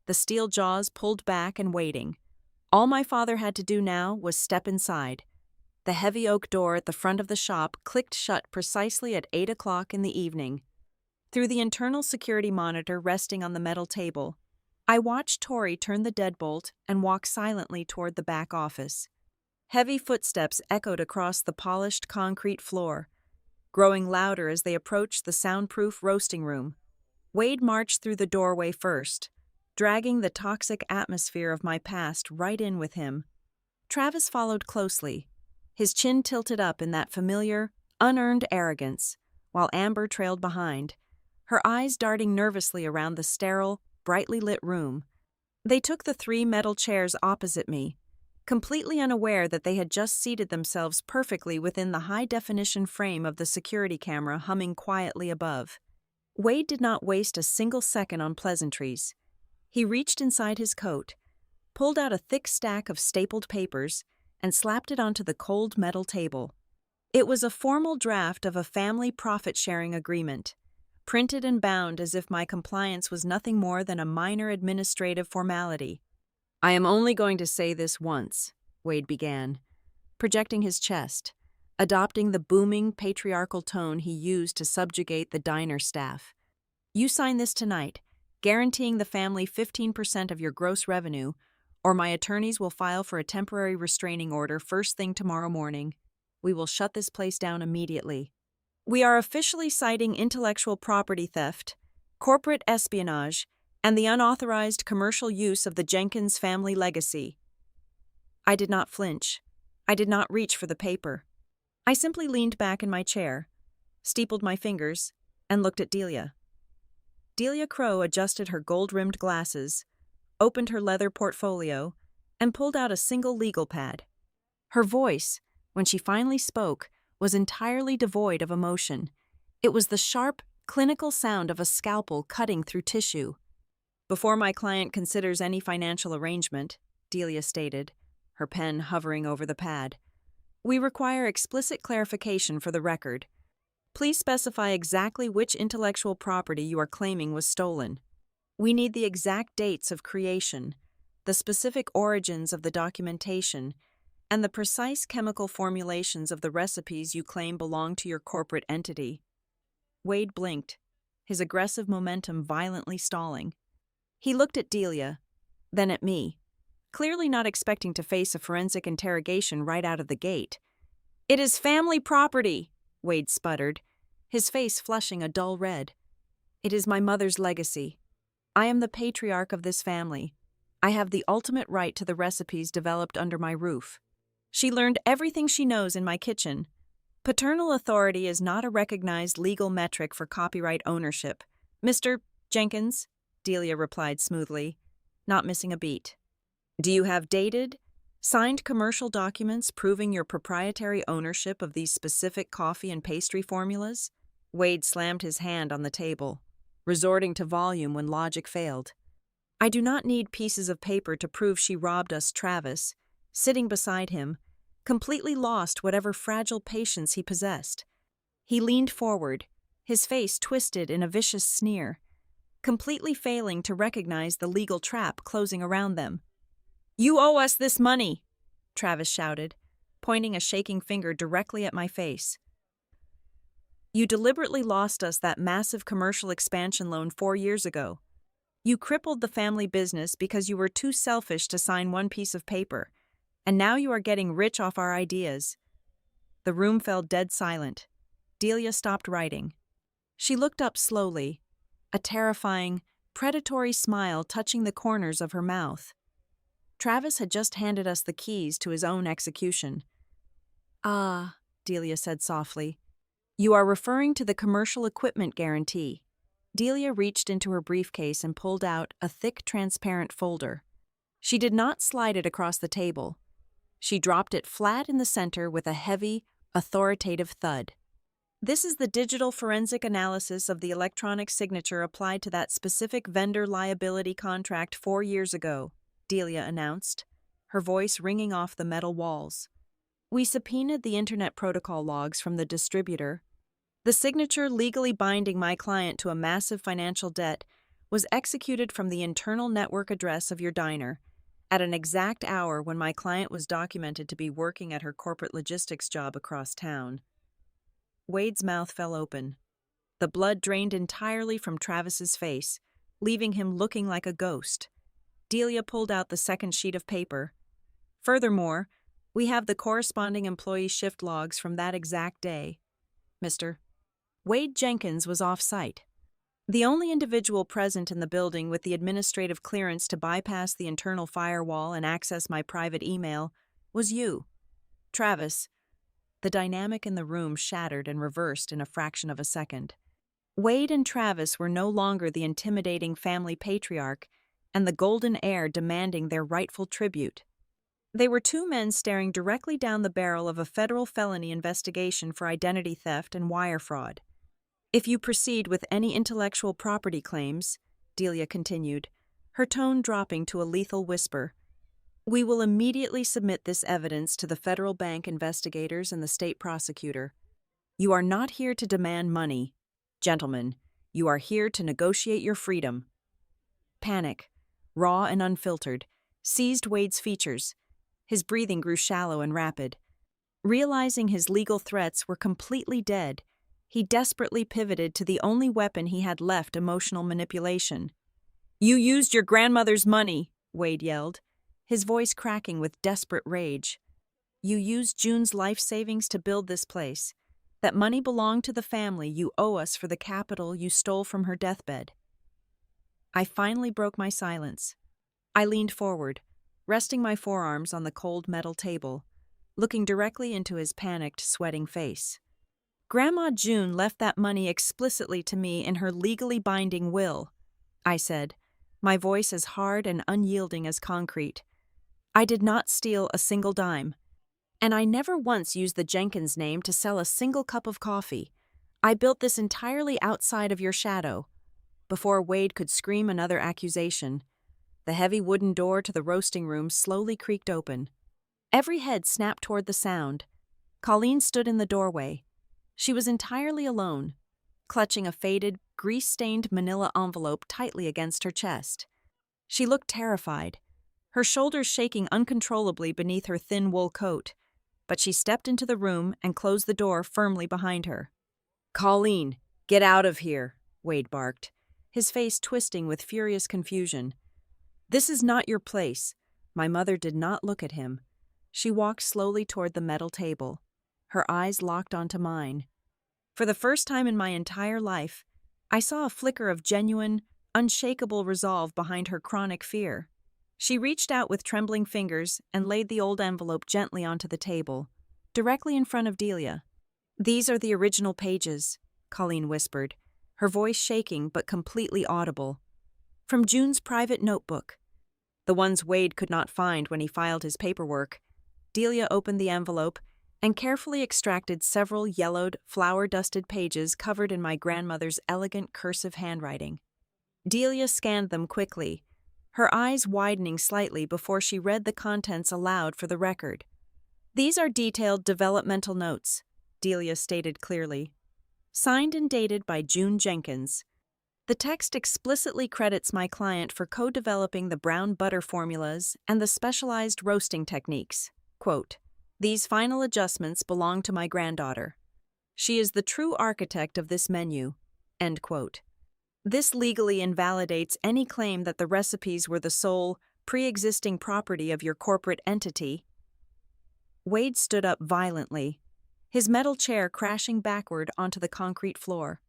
the steel jaws pulled back and waiting. All my father had to do now was step inside. The heavy oak door at the front of the shop clicked shut precisely at 8 o'clock in the evening. Through the internal security monitor resting on the metal table, I watched Tori turn the deadbolt and walk silently toward the back office. Heavy footsteps echoed across the polished concrete floor, growing louder as they approached the soundproof roasting room. Wade marched through the doorway first, dragging the toxic atmosphere of my past right in with him. Travis followed closely, his chin tilted up in that familiar, unearned arrogance, while Amber trailed behind, her eyes darting nervously around the sterile, brightly lit room. They took the 3 metal chairs opposite me, completely unaware that they had just seated themselves perfectly within the high-definition frame of the security camera humming quietly above. Wade did not waste a single second on pleasantries. He reached inside his coat, pulled out a thick stack of stapled papers, and slapped it onto the cold metal table. It was a formal draft of a family profit-sharing agreement, printed and bound as if my compliance was nothing more than a minor administrative formality. "I am only going to say this once," Wade began, projecting his chest, adopting the booming, patriarchal tone he used to subjugate the diner staff. "You sign this tonight, guaranteeing the family 15% of your gross revenue, or my attorneys will file for a temporary restraining order first thing tomorrow morning." We will shut this place down immediately. We are officially citing intellectual property theft, corporate espionage, and the unauthorized commercial use of the Jenkins family legacy." I did not flinch. I did not reach for the paper. I simply leaned back in my chair, steepled my fingers, and looked at Delia. Delia Crow adjusted her gold-rimmed glasses, opened her leather portfolio, and pulled out a single legal pad. Her voice, when she finally spoke, was entirely devoid of emotion. It was the sharp, clinical sound of a scalpel cutting through tissue. "Before my client considers any financial arrangement," Delia stated, her pen hovering over the pad, "we require explicit clarification for the record. Please specify exactly which intellectual property you are claiming was stolen. We need the exact dates of creation, the specific origins of the documentation, and the precise chemical formulations of the recipes you claim belong to your corporate entity." Wade blinked, his aggressive momentum violently stalling. He looked at Delia, then at me, clearly not expecting to face a forensic interrogation right out of the gate. "It is family property," Wade sputtered, his face flushing a dull red. "It is my mother's legacy. I am the patriarch of this family. I have the ultimate right to the recipes developed under my roof. She learned everything she knows in my kitchen. Paternal authority is not a recognized legal metric for copyright ownership. Mr. Jenkins," Delia replied smoothly, not missing a beat. "Do you have dated, signed commercial documents proving your proprietary ownership of these specific coffee and pastry formulas?" Wade slammed his hand on the table, resorting to volume when logic failed. "I do not need pieces of paper to prove she robbed us." Travis, sitting beside him, completely lost whatever fragile patience he possessed. He leaned forward, his face twisted in a vicious sneer, completely failing to recognize the legal trap closing around them. "You owe us this money," Travis shouted, pointing a shaking finger directly at my face. "You deliberately lost us that massive commercial expansion loan 4 years ago. You crippled the family business because you were too selfish to sign one piece of paper, and now you are getting rich off our ideas." The room fell dead silent. Delia stopped writing. She looked up slowly, a terrifying, predatory smile touching the corners of her mouth. Travis had just handed us the keys to his own execution. "Ah," Delia said softly. "You are referring to the commercial equipment guarantee." Delia reached into her briefcase and pulled out a thick, transparent folder. She did not slide it across the table. She dropped it flat in the center with a heavy, authoritative thud. "This is the digital forensic analysis of the electronic signature applied to that specific vendor liability contract 4 years ago," Delia announced, her voice ringing off the metal walls. "We subpoenaed the Internet Protocol logs from the distributor. The signature legally binding my client to a massive financial debt was executed from the internal network address of your diner, at an exact hour when my client was documented to be working at her corporate logistics job across town." Wade's mouth fell open. The blood drained entirely from Travis's face, leaving him looking like a ghost. Delia pulled out the second sheet of paper. "Furthermore, we have the corresponding employee shift logs from that exact day. Mr. Wade Jenkins was off-site. The only individual present in the building with the administrative clearance to bypass the internal firewall and access my private email was you, Travis." The dynamic in the room shattered and reversed in a fraction of a second. Wade and Travis were no longer the intimidating family patriarch and the golden heir demanding their rightful tribute. They were two men staring directly down the barrel of a federal felony investigation for identity theft and wire fraud. "If you proceed with any intellectual property claims," Delia continued, her tone dropping to a lethal whisper, "we will immediately submit this evidence to the federal bank investigators and the state prosecutor. You are not here to demand money. Gentlemen, you are here to negotiate your freedom." Panic, raw and unfiltered, seized Wade's features. His breathing grew shallow and rapid. Realizing his legal threats were completely dead, he desperately pivoted to the only weapon he had left: emotional manipulation. "You used your grandmother's money," Wade yelled, his voice cracking with desperate rage. You used June's life savings to build this place. That money belonged to the family you owe us for the capital you stole from her deathbed." I finally broke my silence. I leaned forward, resting my forearms on the cold metal table, looking directly into his panicked, sweating face. "Grandma June left that money explicitly to me in her legally binding will," I said, my voice as hard and unyielding as concrete. "I did not steal a single dime. And I never once used the Jenkins name to sell a single cup of coffee. I built this entirely outside of your shadow." Before Wade could scream another accusation, the heavy wooden door to the roasting room slowly creaked open. Every head snapped toward the sound. Colleen stood in the doorway. She was entirely alone, clutching a faded, grease-stained manila envelope tightly against her chest. She looked terrified, her shoulders shaking uncontrollably beneath her thin wool coat, but she stepped into the room and closed the door firmly behind her. "Colleen, get out of here," Wade barked, his face twisting with furious confusion. "This is not your place." My mother did not look at him. She walked slowly toward the metal table, her eyes locked onto mine. For the first time in my entire life, I saw a flicker of genuine, unshakable resolve behind her chronic fear. She reached out with trembling fingers and laid the old envelope gently onto the table, directly in front of Delia. "These are the original pages," Colleen whispered, her voice shaking but completely audible. "From June's private notebook. The ones Wade could not find when he filed his paperwork." Delia opened the envelope and carefully extracted several yellowed, flour-dusted pages covered in my grandmother's elegant cursive handwriting. Delia scanned them quickly, her eyes widening slightly before she read the contents aloud for the record. "These are detailed developmental notes," Delia stated clearly. "Signed and dated by June Jenkins. The text explicitly credits my client for co-developing the brown butter formulas and the specialized roasting techniques. Quote, 'These final adjustments belong to my granddaughter. She is the true architect of this menu.' End quote. This legally invalidates any claim that the recipes were the sole, pre-existing property of your corporate entity." Wade stood up violently, his metal chair crashing backward onto the concrete floor.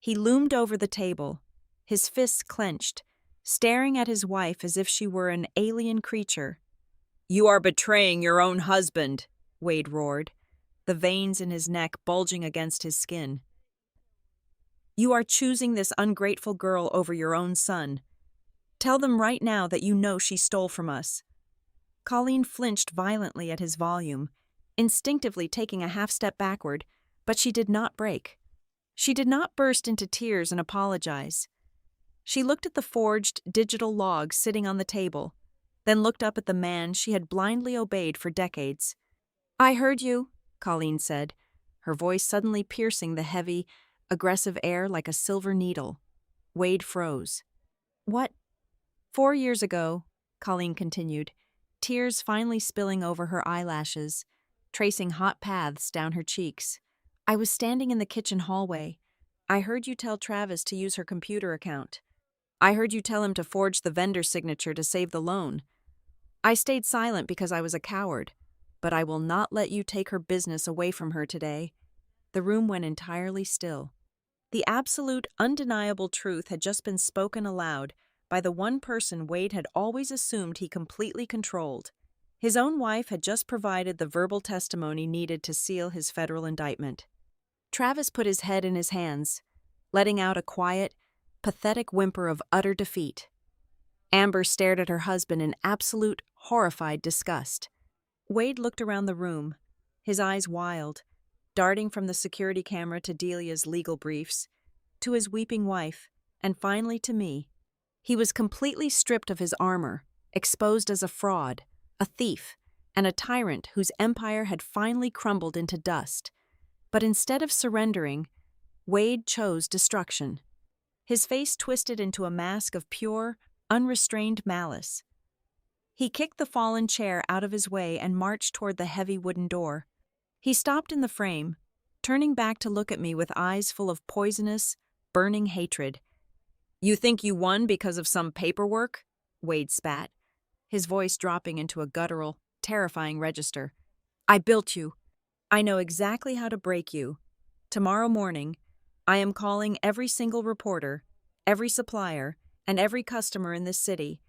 He loomed over the table, his fists clenched, staring at his wife as if she were an alien creature. "You are betraying your own husband," Wade roared, the veins in his neck bulging against his skin. "You are choosing this ungrateful girl over your own son. Tell them right now that you know she stole from us." Colleen flinched violently at his volume, instinctively taking a half-step backward, but she did not break. She did not burst into tears and apologize. She looked at the forged, digital logs sitting on the table, then looked up at the man she had blindly obeyed for decades. "I heard you," Colleen said, her voice suddenly piercing the heavy, aggressive air like a silver needle. Wade froze. "What?" "4 years ago," Colleen continued, tears finally spilling over her eyelashes, tracing hot paths down her cheeks. "I was standing in the kitchen hallway. I heard you tell Travis to use her computer account. I heard you tell him to forge the vendor signature to save the loan. I stayed silent because I was a coward, but I will not let you take her business away from her today." The room went entirely still. The absolute, undeniable truth had just been spoken aloud by the one person Wade had always assumed he completely controlled. His own wife had just provided the verbal testimony needed to seal his federal indictment. Travis put his head in his hands, letting out a quiet, pathetic whimper of utter defeat. Amber stared at her husband in absolute, horrified disgust. Wade looked around the room, his eyes wild, darting from the security camera to Delia's legal briefs, to his weeping wife, and finally to me. He was completely stripped of his armor, exposed as a fraud, a thief, and a tyrant whose empire had finally crumbled into dust. But instead of surrendering, Wade chose destruction. His face twisted into a mask of pure, unrestrained malice. He kicked the fallen chair out of his way and marched toward the heavy wooden door. He stopped in the frame, turning back to look at me with eyes full of poisonous, burning hatred. "You think you won because of some paperwork?" Wade spat, his voice dropping into a guttural, terrifying register. I built you. I know exactly how to break you. Tomorrow morning, I am calling every single reporter, every supplier, and every customer in this city.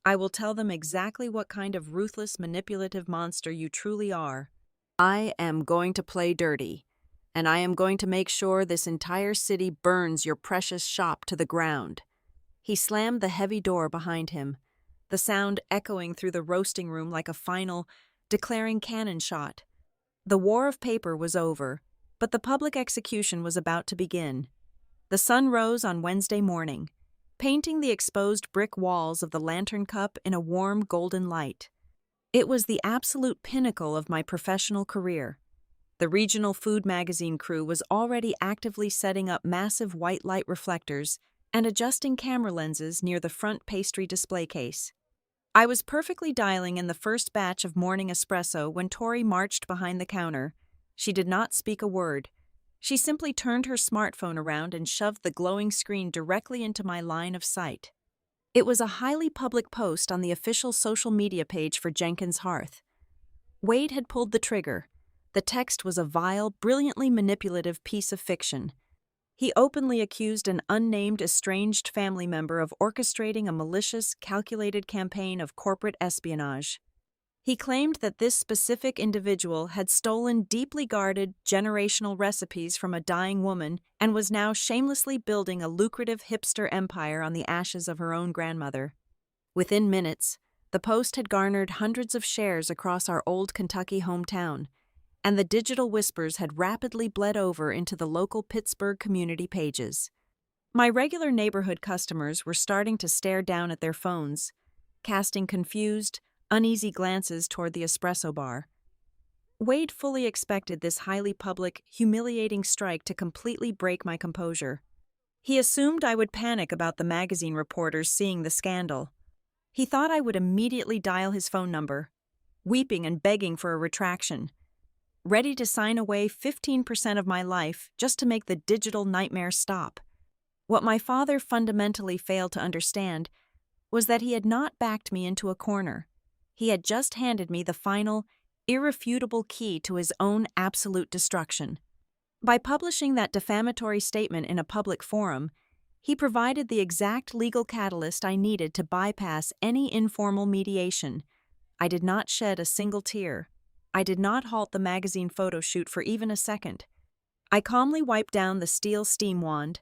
I will tell them exactly what kind of ruthless, manipulative monster you truly are. I am going to play dirty, and I am going to make sure this entire city burns your precious shop to the ground." He slammed the heavy door behind him, the sound echoing through the roasting room like a final, declaring cannon shot. The war of paper was over, but the public execution was about to begin. The sun rose on Wednesday morning, painting the exposed brick walls of the Lantern Cup in a warm golden light. It was the absolute pinnacle of my professional career. The regional food magazine crew was already actively setting up massive white light reflectors and adjusting camera lenses near the front pastry display case. I was perfectly dialing in the first batch of morning espresso when Tori marched behind the counter. She did not speak a word. She simply turned her smartphone around and shoved the glowing screen directly into my line of sight. It was a highly public post on the official social media page for Jenkins Hearth. Wade had pulled the trigger. The text was a vile, brilliantly manipulative piece of fiction. He openly accused an unnamed estranged family member of orchestrating a malicious, calculated campaign of corporate espionage. He claimed that this specific individual had stolen deeply guarded, generational recipes from a dying woman and was now shamelessly building a lucrative hipster empire on the ashes of her own grandmother. Within minutes, the post had garnered hundreds of shares across our old Kentucky hometown, and the digital whispers had rapidly bled over into the local Pittsburgh community pages. My regular neighborhood customers were starting to stare down at their phones, casting confused, uneasy glances toward the espresso bar. Wade fully expected this highly public, humiliating strike to completely break my composure. He assumed I would panic about the magazine reporters seeing the scandal. He thought I would immediately dial his phone number, weeping and begging for a retraction, ready to sign away 15% of my life just to make the digital nightmare stop. What my father fundamentally failed to understand was that he had not backed me into a corner. He had just handed me the final, irrefutable key to his own absolute destruction. By publishing that defamatory statement in a public forum, he provided the exact legal catalyst I needed to bypass any informal mediation. I did not shed a single tear. I did not halt the magazine photo shoot for even a second. I calmly wiped down the steel steam wand,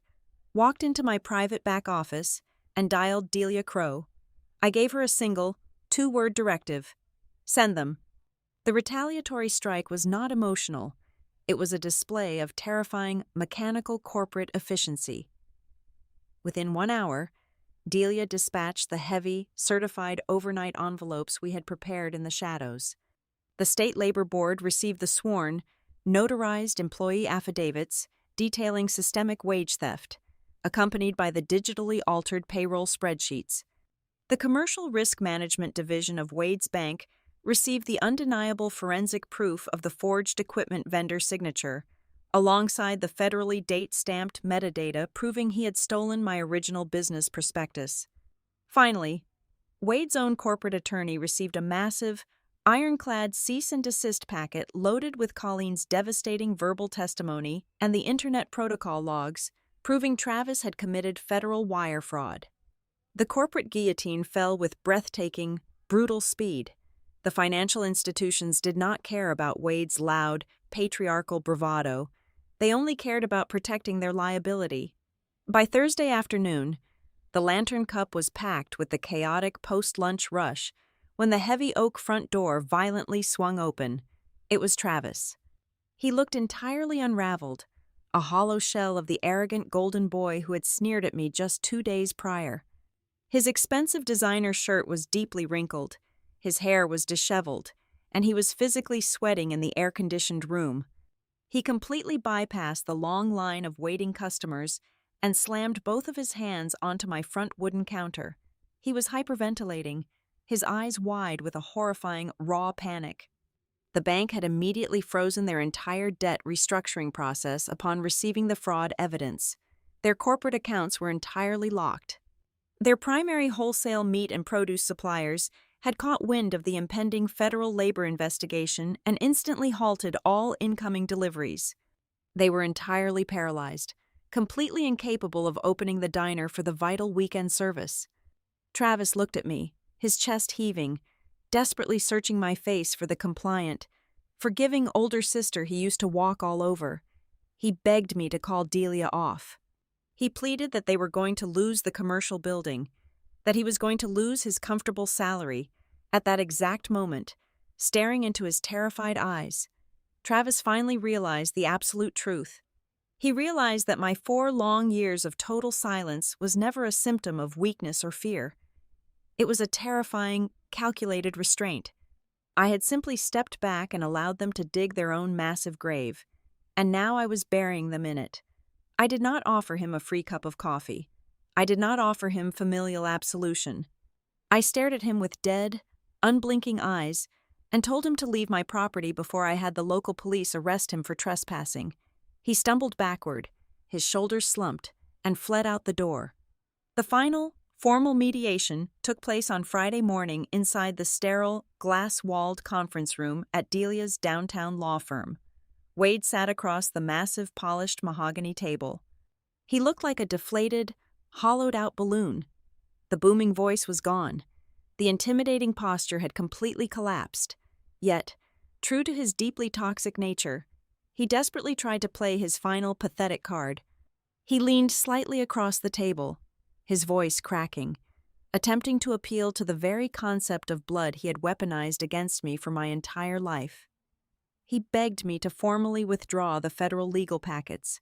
walked into my private back office, and dialed Delia Crow. I gave her a single, two-word directive: send them. The retaliatory strike was not emotional. It was a display of terrifying, mechanical corporate efficiency. Within 1 hour, Delia dispatched the heavy, certified overnight envelopes we had prepared in the shadows. The State Labor Board received the sworn, notarized employee affidavits detailing systemic wage theft, accompanied by the digitally altered payroll spreadsheets. The Commercial Risk Management Division of Wade's Bank received the undeniable forensic proof of the forged equipment vendor signature, alongside the federally date-stamped metadata proving he had stolen my original business prospectus. Finally, Wade's own corporate attorney received a massive, ironclad cease and desist packet loaded with Colleen's devastating verbal testimony and the Internet Protocol logs, proving Travis had committed federal wire fraud. The corporate guillotine fell with breathtaking, brutal speed. The financial institutions did not care about Wade's loud, patriarchal bravado. They only cared about protecting their liability. By Thursday afternoon, the Lantern Cup was packed with the chaotic post-lunch rush when the heavy oak front door violently swung open. It was Travis. He looked entirely unraveled, a hollow shell of the arrogant golden boy who had sneered at me just 2 days prior. His expensive designer shirt was deeply wrinkled, his hair was disheveled, and he was physically sweating in the air-conditioned room. He completely bypassed the long line of waiting customers and slammed both of his hands onto my front wooden counter. He was hyperventilating, his eyes wide with a horrifying, raw panic. The bank had immediately frozen their entire debt restructuring process upon receiving the fraud evidence. Their corporate accounts were entirely locked. Their primary wholesale meat and produce suppliers had caught wind of the impending federal labor investigation and instantly halted all incoming deliveries. They were entirely paralyzed, completely incapable of opening the diner for the vital weekend service. Travis looked at me, his chest heaving, desperately searching my face for the compliant, forgiving older sister he used to walk all over. He begged me to call Delia off. He pleaded that they were going to lose the commercial building, that he was going to lose his comfortable salary. At that exact moment, staring into his terrified eyes, Travis finally realized the absolute truth. He realized that my 4 long years of total silence was never a symptom of weakness or fear. It was a terrifying, calculated restraint. I had simply stepped back and allowed them to dig their own massive grave, and now I was burying them in it. I did not offer him a free cup of coffee. I did not offer him familial absolution. I stared at him with dead, unblinking eyes and told him to leave my property before I had the local police arrest him for trespassing. He stumbled backward, his shoulders slumped, and fled out the door. The final, formal mediation took place on Friday morning inside the sterile, glass-walled conference room at Delia's downtown law firm. Wade sat across the massive polished mahogany table. He looked like a deflated, hollowed-out balloon. The booming voice was gone. The intimidating posture had completely collapsed. Yet, true to his deeply toxic nature, he desperately tried to play his final pathetic card. He leaned slightly across the table, his voice cracking, attempting to appeal to the very concept of blood he had weaponized against me for my entire life. He begged me to formally withdraw the federal legal packets.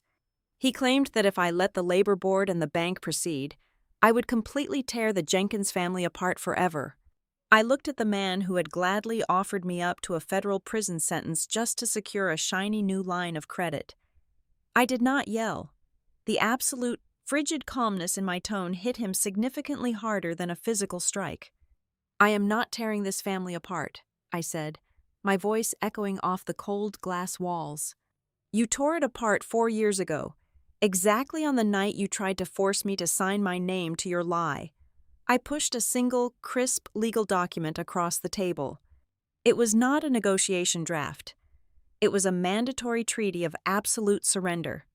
He claimed that if I let the labor board and the bank proceed, I would completely tear the Jenkins family apart forever. I looked at the man who had gladly offered me up to a federal prison sentence just to secure a shiny new line of credit. I did not yell. The absolute, frigid calmness in my tone hit him significantly harder than a physical strike. "I am not tearing this family apart," I said, my voice echoing off the cold glass walls. "You tore it apart 4 years ago, exactly on the night you tried to force me to sign my name to your lie." I pushed a single, crisp legal document across the table. It was not a negotiation draft. It was a mandatory treaty of absolute surrender.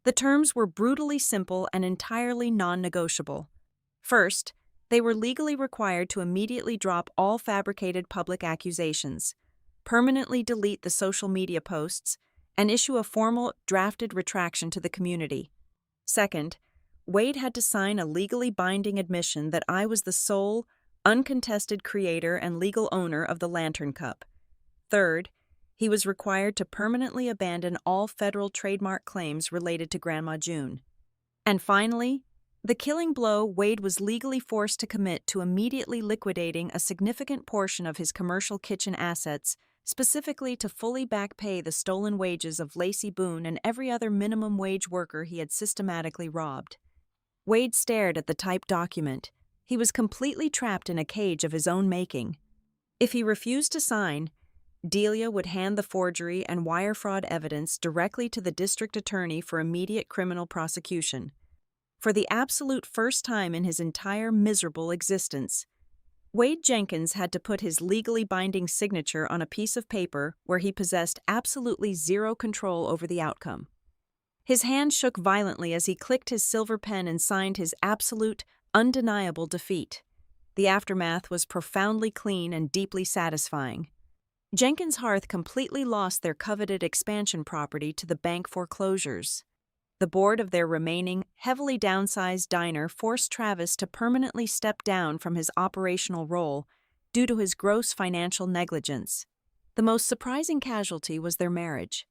The terms were brutally simple and entirely non-negotiable. First, they were legally required to immediately drop all fabricated public accusations, permanently delete the social media posts, and issue a formal drafted retraction to the community. Second, Wade had to sign a legally binding admission that I was the sole, uncontested creator and legal owner of the Lantern Cup. Third, he was required to permanently abandon all federal trademark claims related to Grandma June. And finally, the killing blow Wade was legally forced to commit to immediately liquidating a significant portion of his commercial kitchen assets, specifically to fully back pay the stolen wages of Lacey Boone and every other minimum wage worker he had systematically robbed. Wade stared at the typed document. He was completely trapped in a cage of his own making. If he refused to sign, Delia would hand the forgery and wire fraud evidence directly to the district attorney for immediate criminal prosecution. For the absolute first time in his entire miserable existence, Wade Jenkins had to put his legally binding signature on a piece of paper where he possessed absolutely zero control over the outcome. His hand shook violently as he clicked his silver pen and signed his absolute, undeniable defeat. The aftermath was profoundly clean and deeply satisfying. Jenkins Hearth completely lost their coveted expansion property to the bank foreclosures. The board of their remaining, heavily downsized diner forced Travis to permanently step down from his operational role due to his gross financial negligence. The most surprising casualty was their marriage.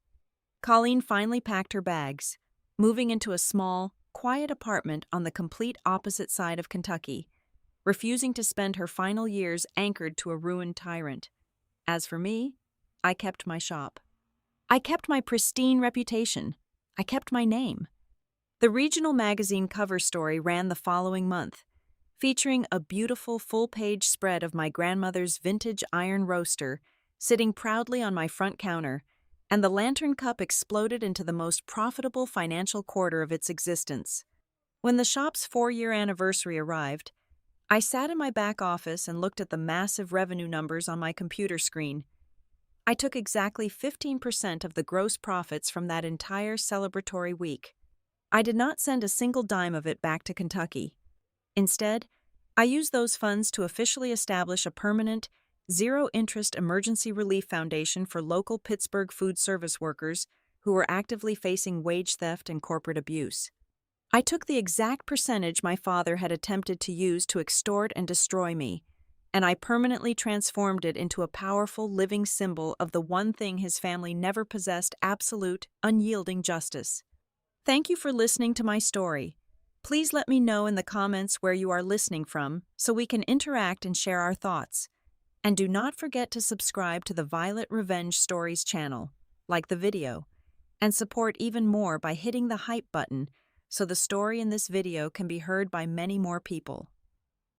Colleen finally packed her bags, moving into a small, quiet apartment on the complete opposite side of Kentucky, refusing to spend her final years anchored to a ruined tyrant. As for me, I kept my shop. I kept my pristine reputation. I kept my name. The regional magazine cover story ran the following month, featuring a beautiful full-page spread of my grandmother's vintage iron roaster sitting proudly on my front counter, and the Lantern Cup exploded into the most profitable financial quarter of its existence. When the shop's 4-year anniversary arrived, I sat in my back office and looked at the massive revenue numbers on my computer screen. I took exactly 15% of the gross profits from that entire celebratory week. I did not send a single dime of it back to Kentucky. Instead, I used those funds to officially establish a permanent, zero-interest emergency relief foundation for local Pittsburgh food service workers who were actively facing wage theft and corporate abuse. I took the exact percentage my father had attempted to use to extort and destroy me, and I permanently transformed it into a powerful living symbol of the one thing his family never possessed: absolute, unyielding justice. Thank you for listening to my story. Please let me know in the comments where you are listening from so we can interact and share our thoughts. And do not forget to subscribe to the Violet Revenge Stories channel, like the video, and support even more by hitting the hype button so the story in this video can be heard by many more people.